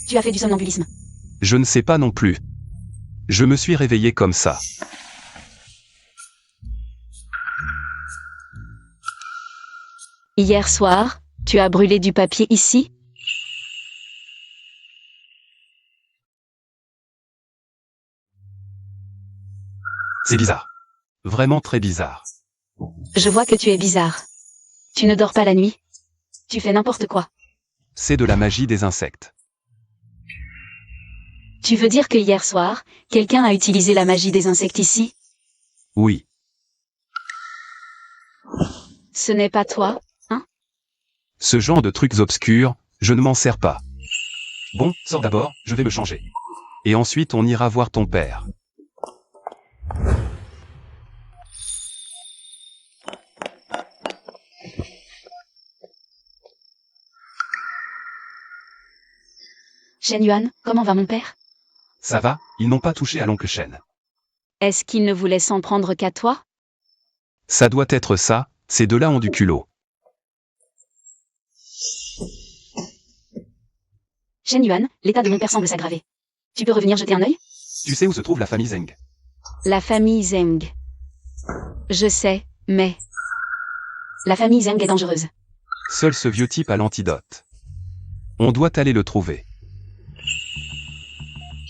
Tu as fait du somnambulisme. Je ne sais pas non plus. Je me suis réveillé comme ça. Hier soir, tu as brûlé du papier ici? C'est bizarre. Vraiment très bizarre. Je vois que tu es bizarre. Tu ne dors pas la nuit? Tu fais n'importe quoi. C'est de la magie des insectes. Tu veux dire que hier soir, quelqu'un a utilisé la magie des insectes ici? Oui. Ce n'est pas toi? Ce genre de trucs obscurs, je ne m'en sers pas. Bon, sors d'abord, je vais me changer. Et ensuite on ira voir ton père. Shen Yuan, comment va mon père? Ça va, ils n'ont pas touché à l'oncle Shen. Est-ce qu'il ne voulait s'en prendre qu'à toi? Ça doit être ça, ces deux-là ont du culot. Shen Yuan, l'état de mon père semble s'aggraver. Tu peux revenir jeter un œil? Tu sais où se trouve la famille Zeng? La famille Zeng. Je sais, mais... La famille Zeng est dangereuse. Seul ce vieux type a l'antidote. On doit aller le trouver.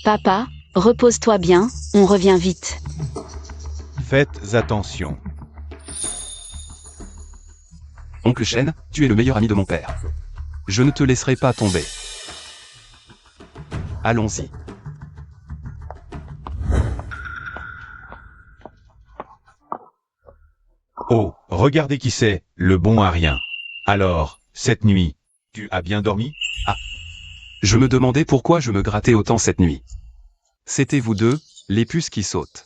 Papa, repose-toi bien, on revient vite. Faites attention. Oncle Shen, tu es le meilleur ami de mon père. Je ne te laisserai pas tomber. Allons-y. Oh, regardez qui c'est, le bon à rien. Alors, cette nuit, tu as bien dormi? Je me demandais pourquoi je me grattais autant cette nuit. C'était vous deux, les puces qui sautent.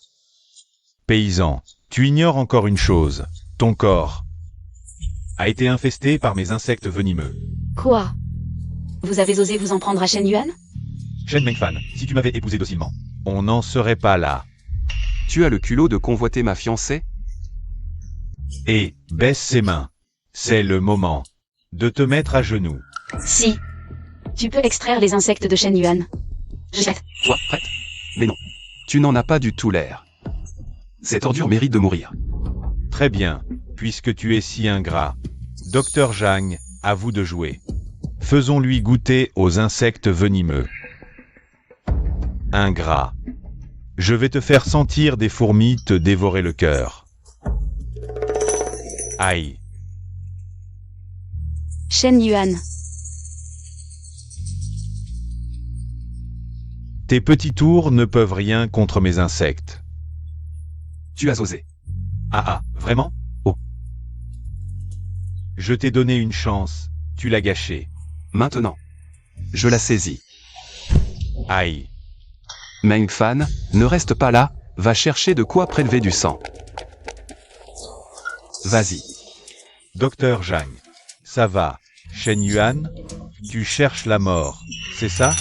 Paysan, tu ignores encore une chose. Ton corps a été infesté par mes insectes venimeux. Quoi? Vous avez osé vous en prendre à Shen Yuan? Shen Mengfan, si tu m'avais épousé docilement, on n'en serait pas là. Tu as le culot de convoiter ma fiancée? Et, baisse ses mains. C'est le moment de te mettre à genoux. Si. Tu peux extraire les insectes de Shen Yuan. Je jette. Toi, prête? Mais non. Tu n'en as pas du tout l'air. Cette ordure mérite de mourir. Très bien, puisque tu es si ingrat. Docteur Zhang, à vous de jouer. Faisons-lui goûter aux insectes venimeux. Ingrat. Je vais te faire sentir des fourmis te dévorer le cœur. Aïe. Shen Yuan. Tes petits tours ne peuvent rien contre mes insectes. Tu as osé. Ah, vraiment? Oh. Je t'ai donné une chance, tu l'as gâchée. Maintenant. Je la saisis. Aïe. Meng Fan, ne reste pas là, va chercher de quoi prélever du sang. Vas-y. Docteur Zhang. Ça va. Shen Yuan, tu cherches la mort, c'est ça?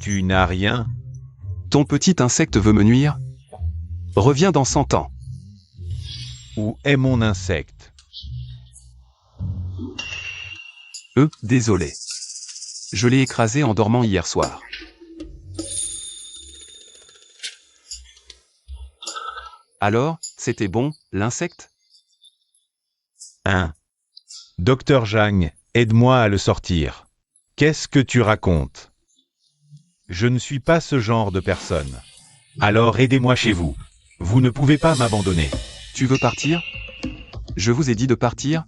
Tu n'as rien? Ton petit insecte veut me nuire? Reviens dans 100 ans. Où est mon insecte? Désolé. Je l'ai écrasé en dormant hier soir. Alors, c'était bon, l'insecte? Docteur Zhang, aide-moi à le sortir. Qu'est-ce que tu racontes? Je ne suis pas ce genre de personne. Alors aidez-moi chez vous. Vous ne pouvez pas m'abandonner. Tu veux partir? Je vous ai dit de partir?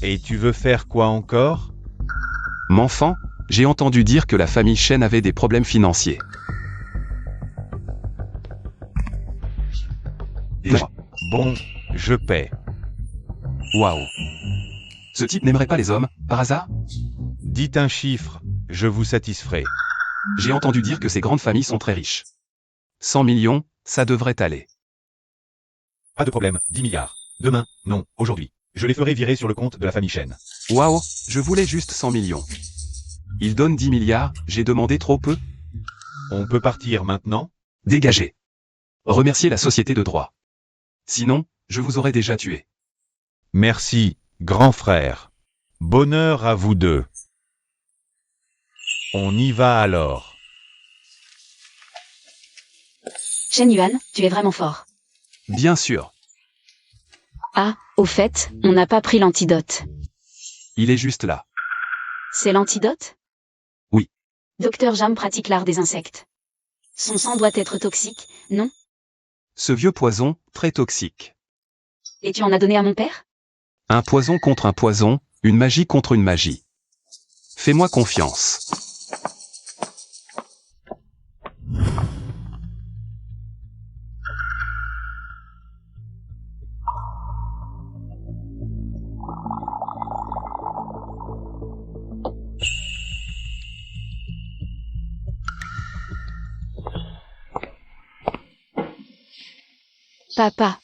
Et tu veux faire quoi encore? M'enfant, j'ai entendu dire que la famille Shen avait des problèmes financiers. Bon, je paie. Waouh. Ce type n'aimerait pas les hommes, par hasard? Dites un chiffre, je vous satisferai. J'ai entendu dire que ces grandes familles sont très riches. 100 millions, ça devrait aller. Pas de problème, 10 milliards. Demain, non, aujourd'hui. Je les ferai virer sur le compte de la famille Shen. Waouh, je voulais juste 100 millions. Ils donnent 10 milliards, j'ai demandé trop peu? On peut partir maintenant? Dégagez. Remerciez la société de droit. Sinon, je vous aurais déjà tué. Merci, grand frère. Bonheur à vous deux. On y va alors. Shen Yuan, tu es vraiment fort. Bien sûr. Ah, au fait, on n'a pas pris l'antidote. Il est juste là. C'est l'antidote? Oui. Docteur Jam pratique l'art des insectes. Son sang doit être toxique, non? Ce vieux poison, très toxique. Et tu en as donné à mon père? Un poison contre un poison, une magie contre une magie. Fais-moi confiance. Papa.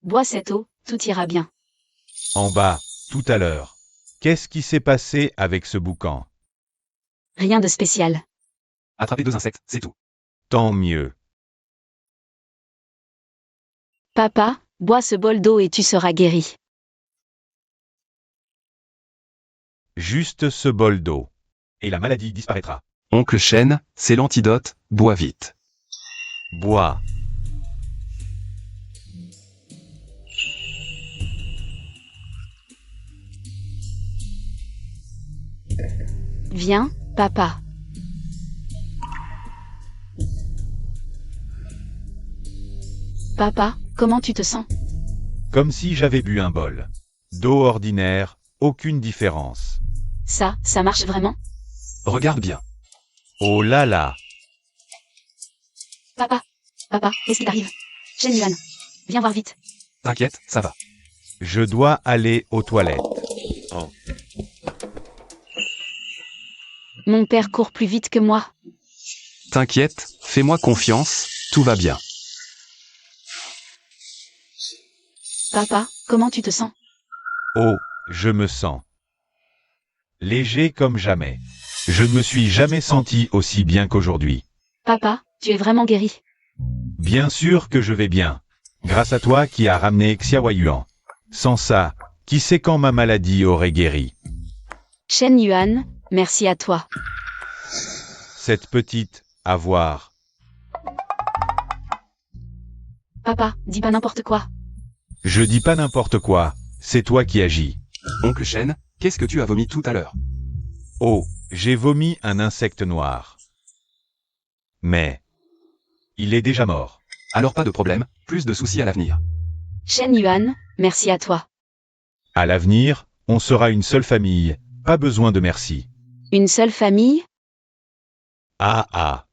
Bois cette eau, tout ira bien. En bas, tout à l'heure. Qu'est-ce qui s'est passé avec ce boucan? Rien de spécial. Attraper 2 insectes, c'est tout. Tant mieux. Papa, bois ce bol d'eau et tu seras guéri. Juste ce bol d'eau. Et la maladie disparaîtra. Oncle Chêne, c'est l'antidote, bois vite. Bois. Viens, papa. Papa, comment tu te sens? Comme si j'avais bu un bol d'eau ordinaire, aucune différence. Ça marche vraiment? Regarde bien. Oh là là. Papa, qu'est-ce qui t'arrive? Shen Yuan, viens voir vite. T'inquiète, ça va. Je dois aller aux toilettes. Mon père court plus vite que moi. T'inquiète, fais-moi confiance, tout va bien. Papa, comment tu te sens? Oh, je me sens léger comme jamais. Je ne me suis jamais senti aussi bien qu'aujourd'hui. Papa, tu es vraiment guéri. Bien sûr que je vais bien. Grâce à toi qui as ramené Xiao Yuan. Sans ça, qui sait quand ma maladie aurait guéri? Shen Yuan, merci à toi. Cette petite, à voir. Papa, dis pas n'importe quoi. Je dis pas n'importe quoi, c'est toi qui agis. Oncle Chêne, qu'est-ce que tu as vomi tout à l'heure? Oh, j'ai vomi un insecte noir. Mais il est déjà mort. Alors pas de problème, plus de soucis à l'avenir. Shen Yuan, merci à toi. À l'avenir, on sera une seule famille, pas besoin de merci. Une seule famille? Ah.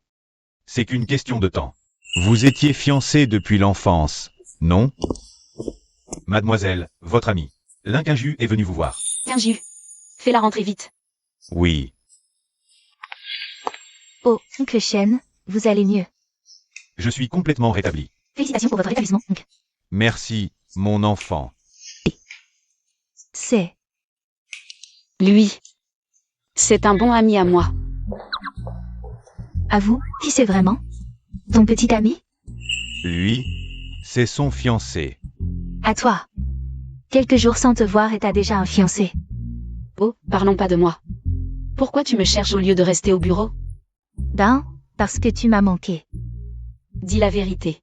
C'est qu'une question de temps. Vous étiez fiancés depuis l'enfance, non? Mademoiselle, votre amie. L'Inquinju est venu vous voir. Quinju, fais-la rentrer vite. Oui. Oh, Oncle Chêne, vous allez mieux. Je suis complètement rétabli. Félicitations pour votre rétablissement, oncle. Merci, mon enfant. C'est... Lui. C'est un bon ami à moi. À vous, qui c'est vraiment? Ton petit ami? Lui, c'est son fiancé. À toi. Quelques jours sans te voir et t'as déjà un fiancé. Oh, parlons pas de moi. Pourquoi tu me cherches au lieu de rester au bureau? Ben, parce que tu m'as manqué. Dis la vérité.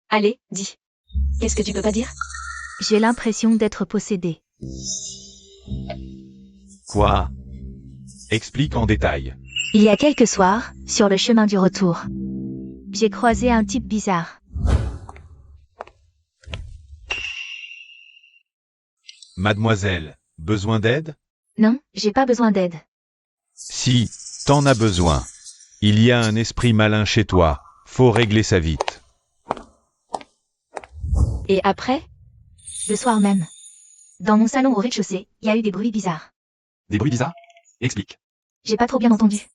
Allez, dis. Qu'est-ce que tu peux pas dire? J'ai l'impression d'être possédée. Quoi? Explique en détail. Il y a quelques soirs, sur le chemin du retour, j'ai croisé un type bizarre. Mademoiselle, besoin d'aide? Non, j'ai pas besoin d'aide. Si, t'en as besoin. Il y a un esprit malin chez toi, faut régler ça vite. Et après? Le soir même. Dans mon salon au rez-de-chaussée, il y a eu des bruits bizarres. Des bruits bizarres? Explique. J'ai pas trop bien entendu.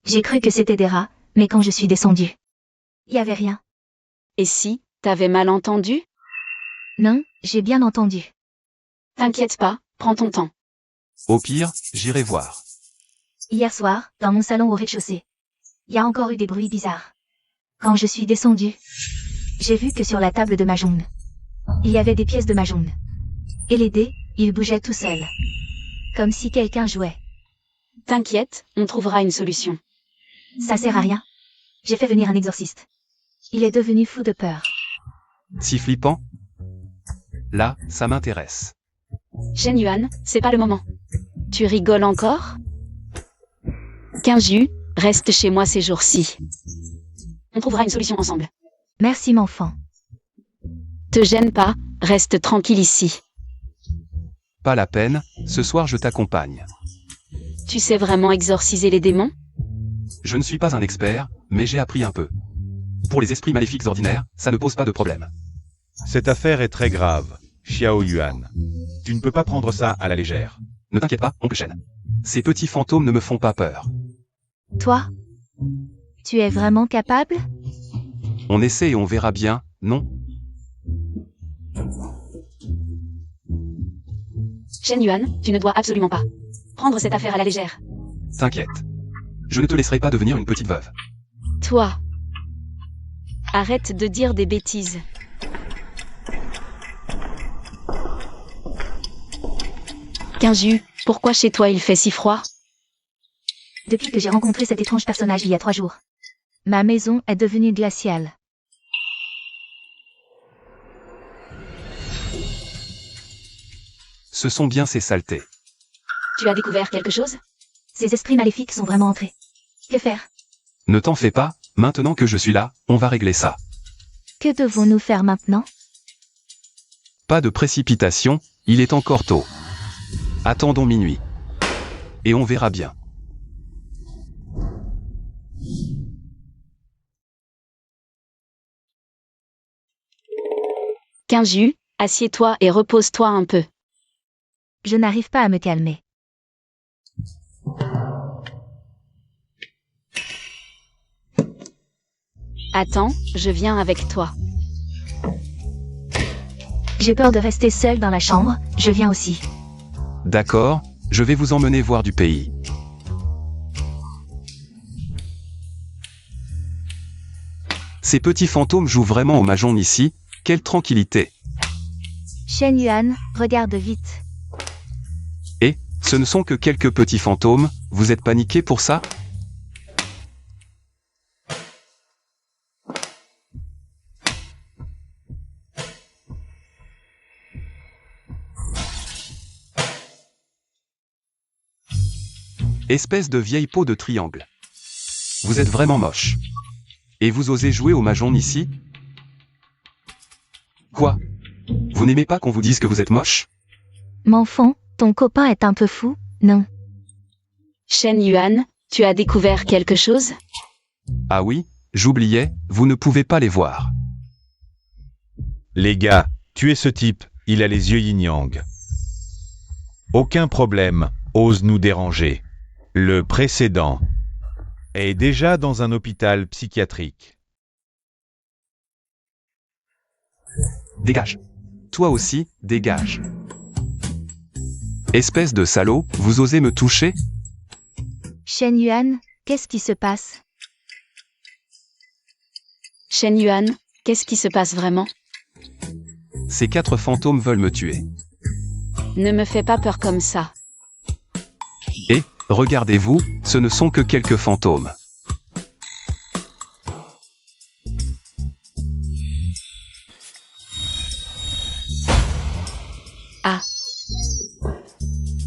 J'ai cru que c'était des rats, mais quand je suis descendue, il y avait rien. Et si, t'avais mal entendu? Non, j'ai bien entendu. T'inquiète pas, prends ton temps. Au pire, j'irai voir. Hier soir, dans mon salon au rez-de-chaussée, il y a encore eu des bruits bizarres. Quand je suis descendue, j'ai vu que sur la table de Mahjong, il y avait des pièces de Mahjong. Et les dés, ils bougeaient tout seuls. Comme si quelqu'un jouait. T'inquiète, on trouvera une solution. Ça sert à rien. J'ai fait venir un exorciste. Il est devenu fou de peur. Si flippant? Là, ça m'intéresse. Shen Yuan, c'est pas le moment. Tu rigoles encore? Quinju, reste chez moi ces jours-ci. On trouvera une solution ensemble. Merci m'enfant. Te gêne pas, reste tranquille ici. Pas la peine, ce soir je t'accompagne. Tu sais vraiment exorciser les démons? Je ne suis pas un expert, mais j'ai appris un peu. Pour les esprits maléfiques ordinaires, ça ne pose pas de problème. Cette affaire est très grave. Xiao Yuan. Tu ne peux pas prendre ça à la légère. Ne t'inquiète pas, oncle Shen. Ces petits fantômes ne me font pas peur. Toi? Tu es vraiment capable? On essaie et on verra bien, non? Shen Yuan, tu ne dois absolument pas prendre cette affaire à la légère. T'inquiète. Je ne te laisserai pas devenir une petite veuve. Toi. Arrête de dire des bêtises. Quinju, pourquoi chez toi il fait si froid? Depuis que j'ai rencontré cet étrange personnage il y a 3 jours, ma maison est devenue glaciale. Ce sont bien ces saletés. Tu as découvert quelque chose? Ces esprits maléfiques sont vraiment entrés. Que faire? Ne t'en fais pas, maintenant que je suis là, on va régler ça. Que devons-nous faire maintenant? Pas de précipitation, il est encore tôt. Attendons minuit. Et on verra bien. Quinju, assieds-toi et repose-toi un peu. Je n'arrive pas à me calmer. Attends, je viens avec toi. J'ai peur de rester seule dans la chambre, je viens aussi. D'accord, je vais vous emmener voir du pays. Ces petits fantômes jouent vraiment au mahjong ici, quelle tranquillité. Shen Yuan, regarde vite. Et, ce ne sont que quelques petits fantômes, vous êtes paniqués pour ça? Espèce de vieille peau de triangle. Vous êtes vraiment moche. Et vous osez jouer au mahjong ici? Quoi? Vous n'aimez pas qu'on vous dise que vous êtes moche? M'enfant, ton copain est un peu fou, non? Shen Yuan, tu as découvert quelque chose? Ah oui, j'oubliais, vous ne pouvez pas les voir. Les gars, tuez ce type, il a les yeux yin-yang. Aucun problème, ose nous déranger. Le précédent est déjà dans un hôpital psychiatrique. Dégage. Toi aussi, dégage. Espèce de salaud, vous osez me toucher? Shen Yuan, qu'est-ce qui se passe? Shen Yuan, qu'est-ce qui se passe vraiment? Ces 4 fantômes veulent me tuer. Ne me fais pas peur comme ça. Et, regardez-vous, ce ne sont que quelques fantômes. Ah.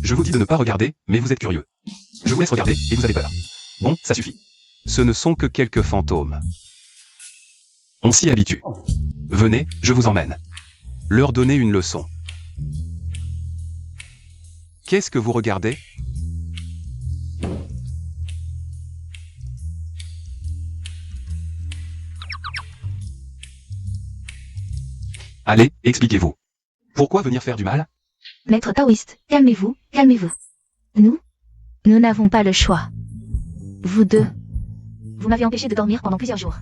Je vous dis de ne pas regarder, mais vous êtes curieux. Je vous laisse regarder, et vous avez peur. Bon, ça suffit. Ce ne sont que quelques fantômes. On s'y habitue. Venez, je vous emmène. Leur donner une leçon. Qu'est-ce que vous regardez? Allez, expliquez-vous. Pourquoi venir faire du mal? Maître taoïste, calmez-vous, calmez-vous. Nous n'avons pas le choix. Vous deux. Vous m'avez empêché de dormir pendant plusieurs jours.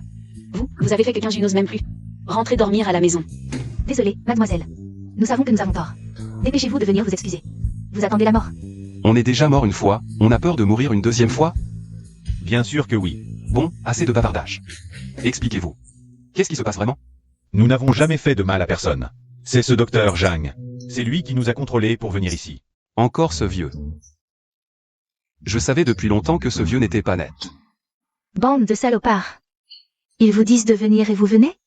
Vous avez fait que Quinju n'ose même plus rentrer dormir à la maison. Désolée, mademoiselle. Nous savons que nous avons tort. Dépêchez-vous de venir vous excuser. Vous attendez la mort. On est déjà mort une fois, on a peur de mourir une deuxième fois? Bien sûr que oui. Bon, assez de bavardage. Expliquez-vous. Qu'est-ce qui se passe vraiment? Nous n'avons jamais fait de mal à personne. C'est ce docteur Zhang. C'est lui qui nous a contrôlés pour venir ici. Encore ce vieux. Je savais depuis longtemps que ce vieux n'était pas net. Bande de salopards. Ils vous disent de venir et vous venez?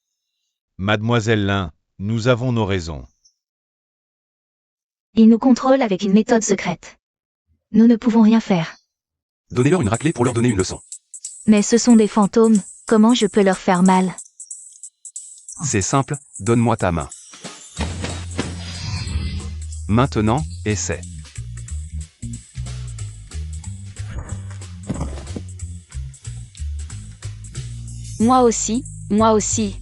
Mademoiselle Lin, nous avons nos raisons. Ils nous contrôlent avec une méthode secrète. Nous ne pouvons rien faire. Donnez-leur une raclée pour leur donner une leçon. Mais ce sont des fantômes, comment je peux leur faire mal? C'est simple, donne-moi ta main. Maintenant, essaie. Moi aussi, moi aussi.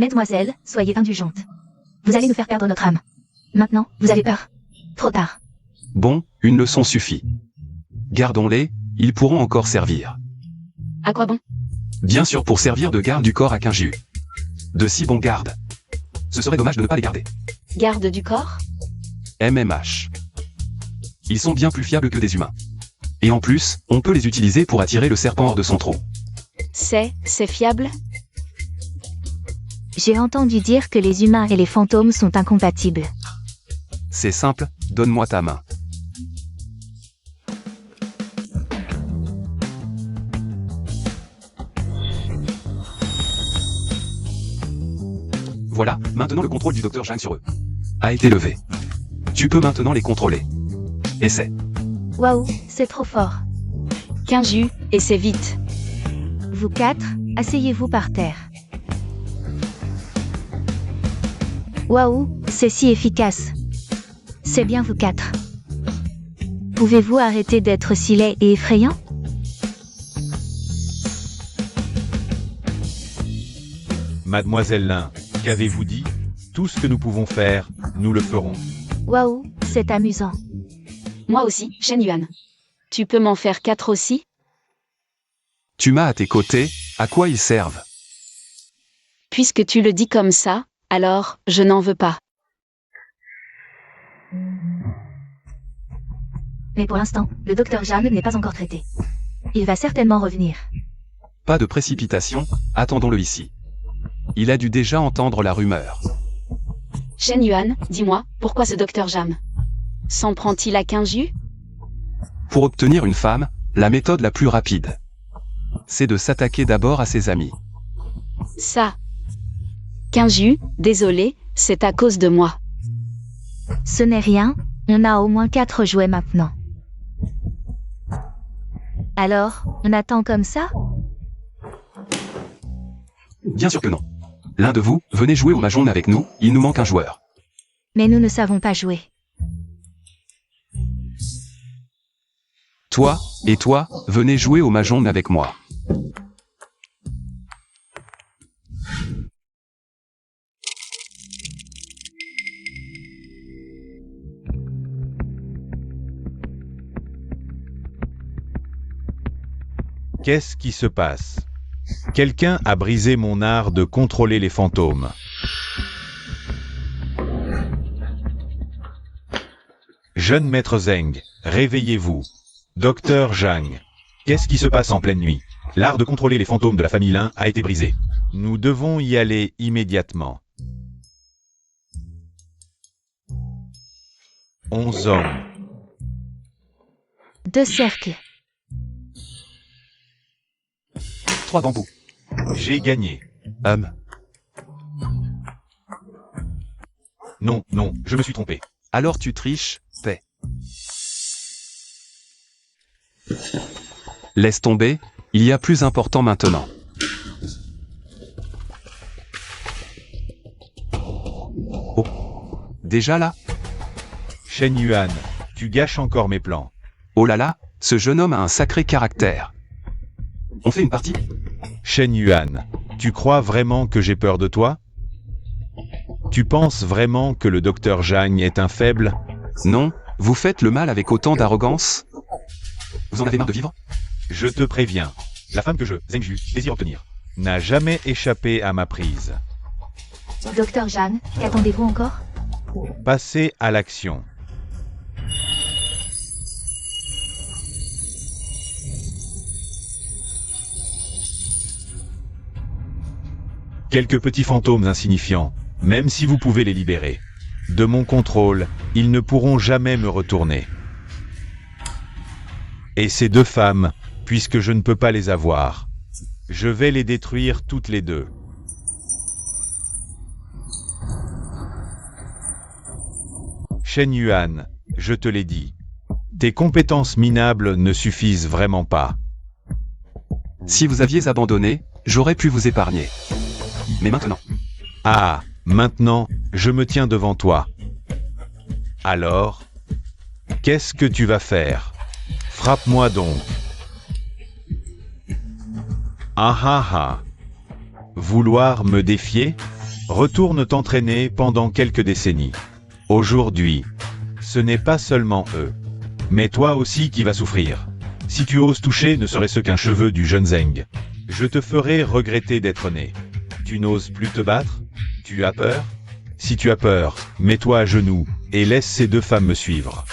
Mesdemoiselles, soyez indulgentes. Vous allez nous faire perdre notre âme. Maintenant, vous avez peur. Trop tard. Bon, une leçon suffit. Gardons-les, ils pourront encore servir. À quoi bon? Bien sûr pour servir de garde du corps à Kinju. De si bons gardes. Ce serait dommage de ne pas les garder. Garde du corps? MMH. Ils sont bien plus fiables que des humains. Et en plus, on peut les utiliser pour attirer le serpent hors de son trou. C'est fiable? J'ai entendu dire que les humains et les fantômes sont incompatibles. C'est simple, donne-moi ta main. Voilà, maintenant le contrôle du docteur Zhang sur eux a été levé. Tu peux maintenant les contrôler. Essaie. Waouh, c'est trop fort. Kinju, et c'est vite. Vous quatre, asseyez-vous par terre. Waouh, c'est si efficace. C'est bien vous quatre. Pouvez-vous arrêter d'être si laid et effrayant? Mademoiselle Lin, qu'avez-vous dit? Tout ce que nous pouvons faire, nous le ferons. Waouh, c'est amusant. Moi aussi, Shen Yuan. Tu peux m'en faire 4 aussi? Tu m'as à tes côtés, à quoi ils servent? Puisque tu le dis comme ça, alors, je n'en veux pas. Mais pour l'instant, le docteur Zhang n'est pas encore traité. Il va certainement revenir. Pas de précipitation, attendons-le ici. Il a dû déjà entendre la rumeur. Shen Yuan, dis-moi, pourquoi ce docteur Jam s'en prend-il à Kinju? Pour obtenir une femme, la méthode la plus rapide, c'est de s'attaquer d'abord à ses amis. Ça. Kinju, désolé, c'est à cause de moi. Ce n'est rien, on a au moins 4 jouets maintenant. Alors, on attend comme ça? Bien sûr que non. L'un de vous, venez jouer au Mahjong avec nous, il nous manque un joueur. Mais nous ne savons pas jouer. Toi, et toi, venez jouer au Mahjong avec moi. Qu'est-ce qui se passe? Quelqu'un a brisé mon art de contrôler les fantômes. Jeune maître Zeng, réveillez-vous. Docteur Zhang, qu'est-ce qui se passe en pleine nuit? L'art de contrôler les fantômes de la famille Lin a été brisé. Nous devons y aller immédiatement. 11 hommes. 2 cercles. 3 bambous. J'ai gagné. Non, non, je me suis trompé. Alors tu triches, paix. Laisse tomber, il y a plus important maintenant. Oh, déjà là? Shen Yuan, tu gâches encore mes plans. Oh là là, ce jeune homme a un sacré caractère. On fait une partie? Shen Yuan, tu crois vraiment que j'ai peur de toi? Tu penses vraiment que le docteur Zhang est un faible? Non, vous faites le mal avec autant d'arrogance? Vous en avez marre de vivre? Je te préviens, la femme que je, Zhengju, désire obtenir, n'a jamais échappé à ma prise. Docteur Zhang, qu'attendez-vous encore? Passez à l'action. Quelques petits fantômes insignifiants, même si vous pouvez les libérer. De mon contrôle, ils ne pourront jamais me retourner. Et ces 2 femmes, puisque je ne peux pas les avoir, je vais les détruire toutes les 2. Shen Yuan, je te l'ai dit, tes compétences minables ne suffisent vraiment pas. Si vous aviez abandonné, j'aurais pu vous épargner. Mais maintenant. Ah, maintenant, je me tiens devant toi. Alors, qu'est-ce que tu vas faire? Frappe-moi donc. Ah ah ah. Vouloir me défier? Retourne t'entraîner pendant quelques décennies. Aujourd'hui, ce n'est pas seulement eux, mais toi aussi qui vas souffrir. Si tu oses toucher ne serait-ce qu'un cheveu du jeune Zeng, je te ferai regretter d'être né. Tu n'oses plus te battre? Tu as peur? Si tu as peur, mets-toi à genoux, et laisse ces deux femmes me suivre.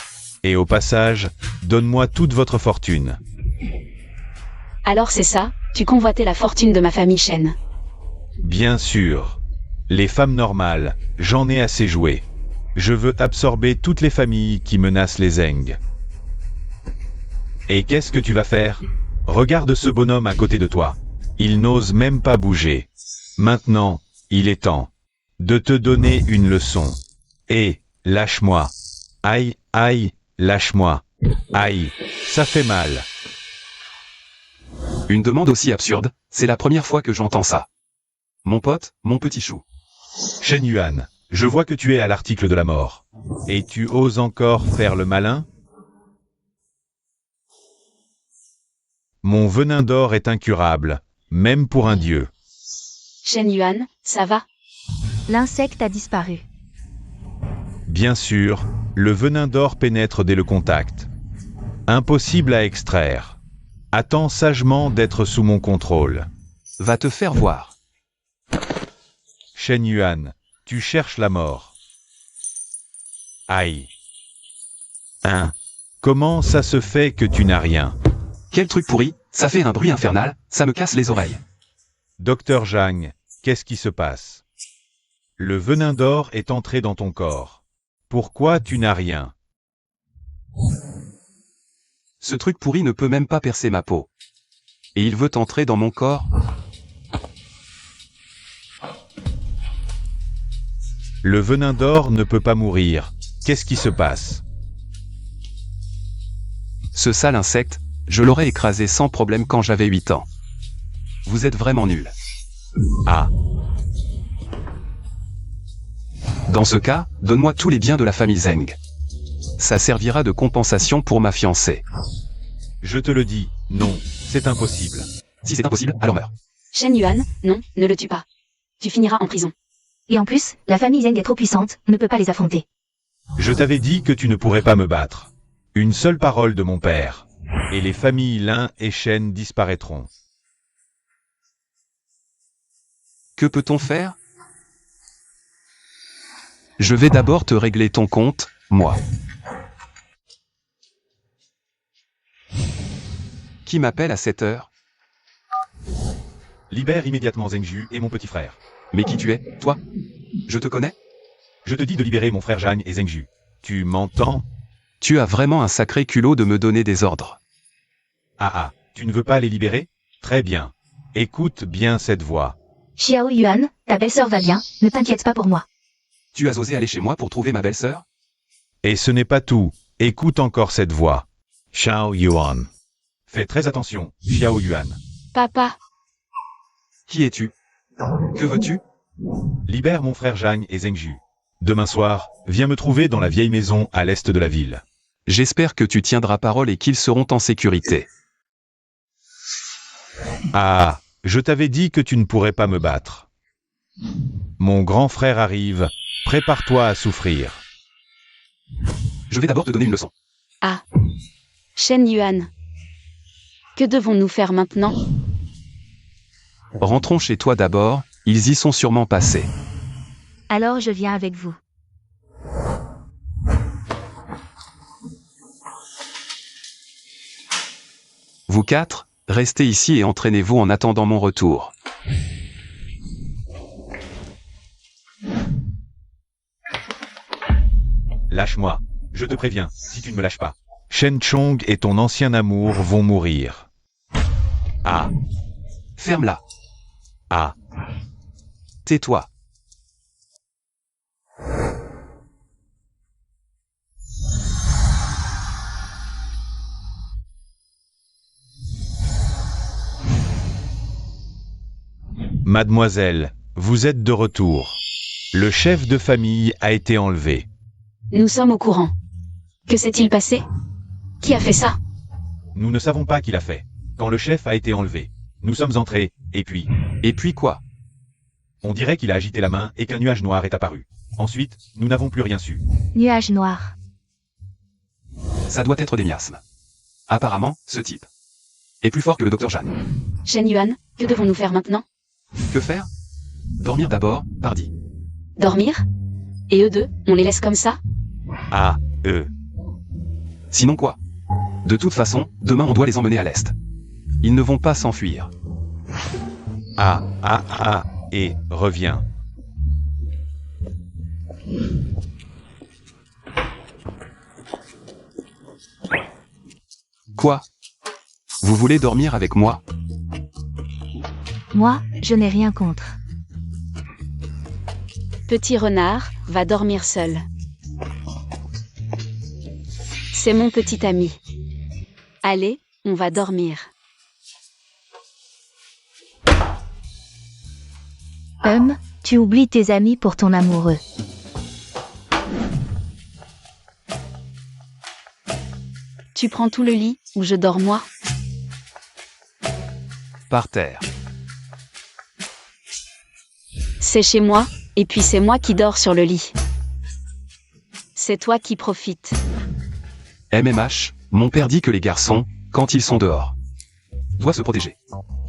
Et au passage, donne-moi toute votre fortune. Alors c'est ça, tu convoitais la fortune de ma famille Shen. Bien sûr. Les femmes normales, j'en ai assez joué. Je veux absorber toutes les familles qui menacent les Zeng. Et qu'est-ce que tu vas faire? Regarde ce bonhomme à côté de toi. Il n'ose même pas bouger. Maintenant, il est temps de te donner une leçon. Et, lâche-moi. Aïe, aïe, lâche-moi. Aïe, ça fait mal. Une demande aussi absurde, c'est la première fois que j'entends ça. Mon pote, mon petit chou. Shen Yuan, je vois que tu es à l'article de la mort. Et tu oses encore faire le malin? Mon venin d'or est incurable, même pour un dieu. Shen Yuan, ça va? L'insecte a disparu. Bien sûr, le venin d'or pénètre dès le contact. Impossible à extraire. Attends sagement d'être sous mon contrôle. Va te faire voir. Shen Yuan, tu cherches la mort. Aïe. Hein? Comment ça se fait que tu n'as rien? Quel truc pourri, ça fait un bruit infernal, ça me casse les oreilles. Docteur Zhang, qu'est-ce qui se passe? Le venin d'or est entré dans ton corps. Pourquoi tu n'as rien? Ce truc pourri ne peut même pas percer ma peau. Et il veut entrer dans mon corps. Le venin d'or ne peut pas mourir. Qu'est-ce qui se passe? Ce sale insecte, je l'aurais écrasé sans problème quand j'avais 8 ans. Vous êtes vraiment nuls. Ah. Dans ce cas, donne-moi tous les biens de la famille Zeng. Ça servira de compensation pour ma fiancée. Je te le dis, non, c'est impossible. Si c'est impossible, alors meurs. Shen Yuan, non, ne le tue pas. Tu finiras en prison. Et en plus, la famille Zeng est trop puissante, ne peut pas les affronter. Je t'avais dit que tu ne pourrais pas me battre. Une seule parole de mon père. Et les familles Lin et Shen disparaîtront. Que peut-on faire? Je vais d'abord te régler ton compte, moi. Qui m'appelle à cette heure? Libère immédiatement Zhengju et mon petit frère. Mais qui tu es, toi? Je te connais? Je te dis de libérer mon frère Zhang et Zhengju. Tu m'entends? Tu as vraiment un sacré culot de me donner des ordres. Ah, tu ne veux pas les libérer? Très bien. Écoute bien cette voix. Xiao Yuan, ta belle-sœur va bien, ne t'inquiète pas pour moi. Tu as osé aller chez moi pour trouver ma belle-sœur? Et ce n'est pas tout. Écoute encore cette voix. Xiao Yuan. Fais très attention, Xiao Yuan. Papa, Qui es-tu? Que veux-tu? Libère mon frère Zhang et Zhengju. Demain soir, viens me trouver dans la vieille maison à l'est de la ville. J'espère que tu tiendras parole et qu'ils seront en sécurité. Ah, je t'avais dit que tu ne pourrais pas me battre. Mon grand frère arrive, prépare-toi à souffrir. Je vais d'abord te donner une leçon. ah. Shen Yuan. Que devons-nous faire maintenant? Rentrons chez toi d'abord, ils y sont sûrement passés. Alors je viens avec vous. Vous quatre, restez ici et entraînez-vous en attendant mon retour. Lâche-moi. Je te préviens, si tu ne me lâches pas. Shen Chong et ton ancien amour vont mourir. Ah, Ferme-la. ah. Tais-toi. Mademoiselle, vous êtes de retour. Le chef de famille a été enlevé. Nous sommes au courant. Que s'est-il passé? Qui a fait ça? Nous ne savons pas qui l'a fait. Quand le chef a été enlevé, nous sommes entrés, et puis... Et puis quoi? On dirait qu'il a agité la main et qu'un nuage noir est apparu. Ensuite, nous n'avons plus rien su. Nuage noir. Ça doit être des miasmes. Apparemment, ce type est plus fort que le docteur Jeanne. Shen Yuan, que devons-nous faire maintenant? Que faire? Dormir d'abord, pardi. Dormir? Et eux deux, on les laisse comme ça? Ah, Sinon quoi? De toute façon, demain on doit les emmener à l'est. Ils ne vont pas s'enfuir. et reviens. Quoi? Vous voulez dormir avec moi? Moi, je n'ai rien contre. Petit renard, va dormir seul. C'est mon petit ami. Allez, on va dormir. Tu oublies tes amis pour ton amoureux. Tu prends tout le lit, ou je dors moi? Par terre. C'est chez moi, et puis c'est moi qui dors sur le lit. C'est toi qui profites. MMH, mon père dit que les garçons, quand ils sont dehors, doivent se protéger.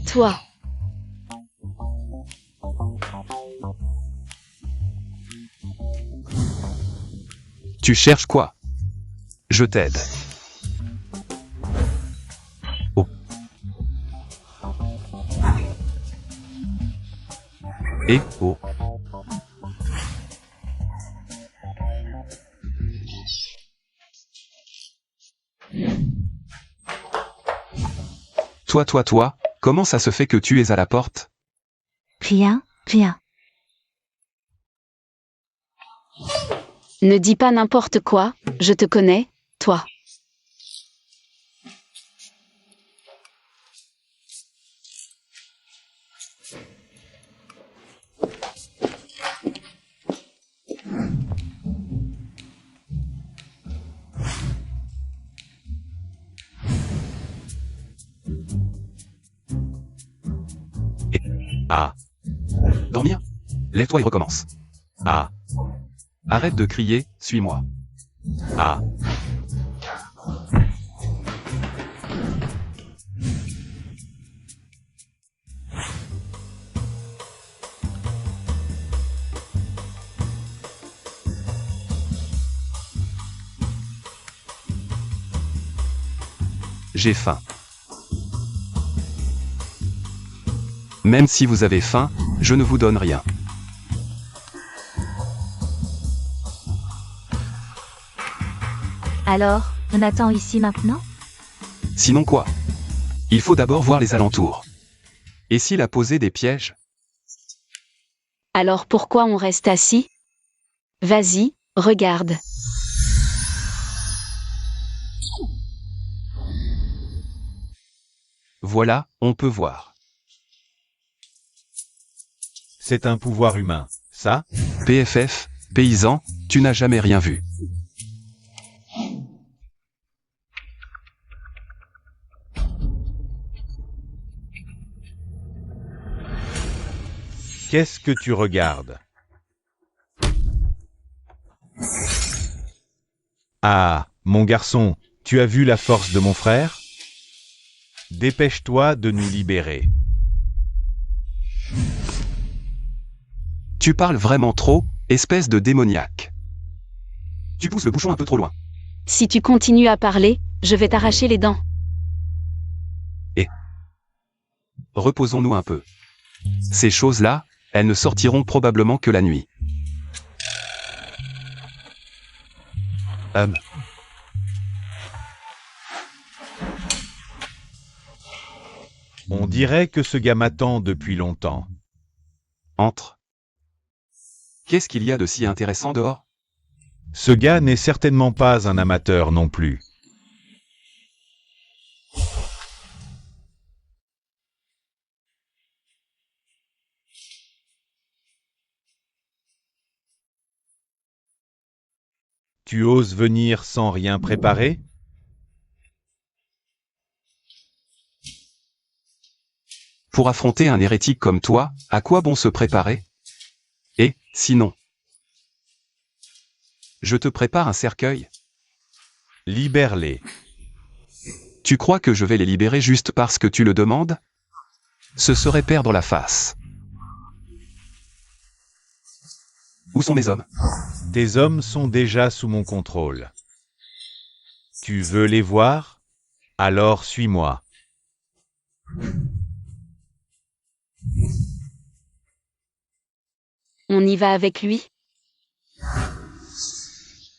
Toi. Tu cherches quoi? Je t'aide. Oh. Et oh. Toi, comment ça se fait que tu es à la porte? Rien. Ne dis pas n'importe quoi, je te connais, toi. Dormir? Lève-toi et recommence. Arrête de crier, suis-moi. J'ai faim. Même si vous avez faim, je ne vous donne rien. Alors, on attend ici maintenant? Sinon quoi? Il faut d'abord voir les alentours. Et s'il a posé des pièges? Alors pourquoi on reste assis? Vas-y, regarde. Voilà, on peut voir. C'est un pouvoir humain, ça? PFF, paysan, tu n'as jamais rien vu. Qu'est-ce que tu regardes? Ah, mon garçon, tu as vu la force de mon frère? Dépêche-toi de nous libérer. Tu parles vraiment trop, espèce de démoniaque. Tu pousses le bouchon un peu trop loin. Si tu continues à parler, je vais t'arracher les dents. Reposons-nous un peu. Ces choses-là, elles ne sortiront probablement que la nuit. On dirait que ce gars m'attend depuis longtemps. Entre. Qu'est-ce qu'il y a de si intéressant dehors? Ce gars n'est certainement pas un amateur non plus. Tu oses venir sans rien préparer? Pour affronter un hérétique comme toi, à quoi bon se préparer? Sinon, je te prépare un cercueil. Libère-les. Tu crois que je vais les libérer juste parce que tu le demandes? Ce serait perdre la face. Où sont mes hommes? Tes hommes sont déjà sous mon contrôle. Tu veux les voir? Alors suis-moi. On y va avec lui?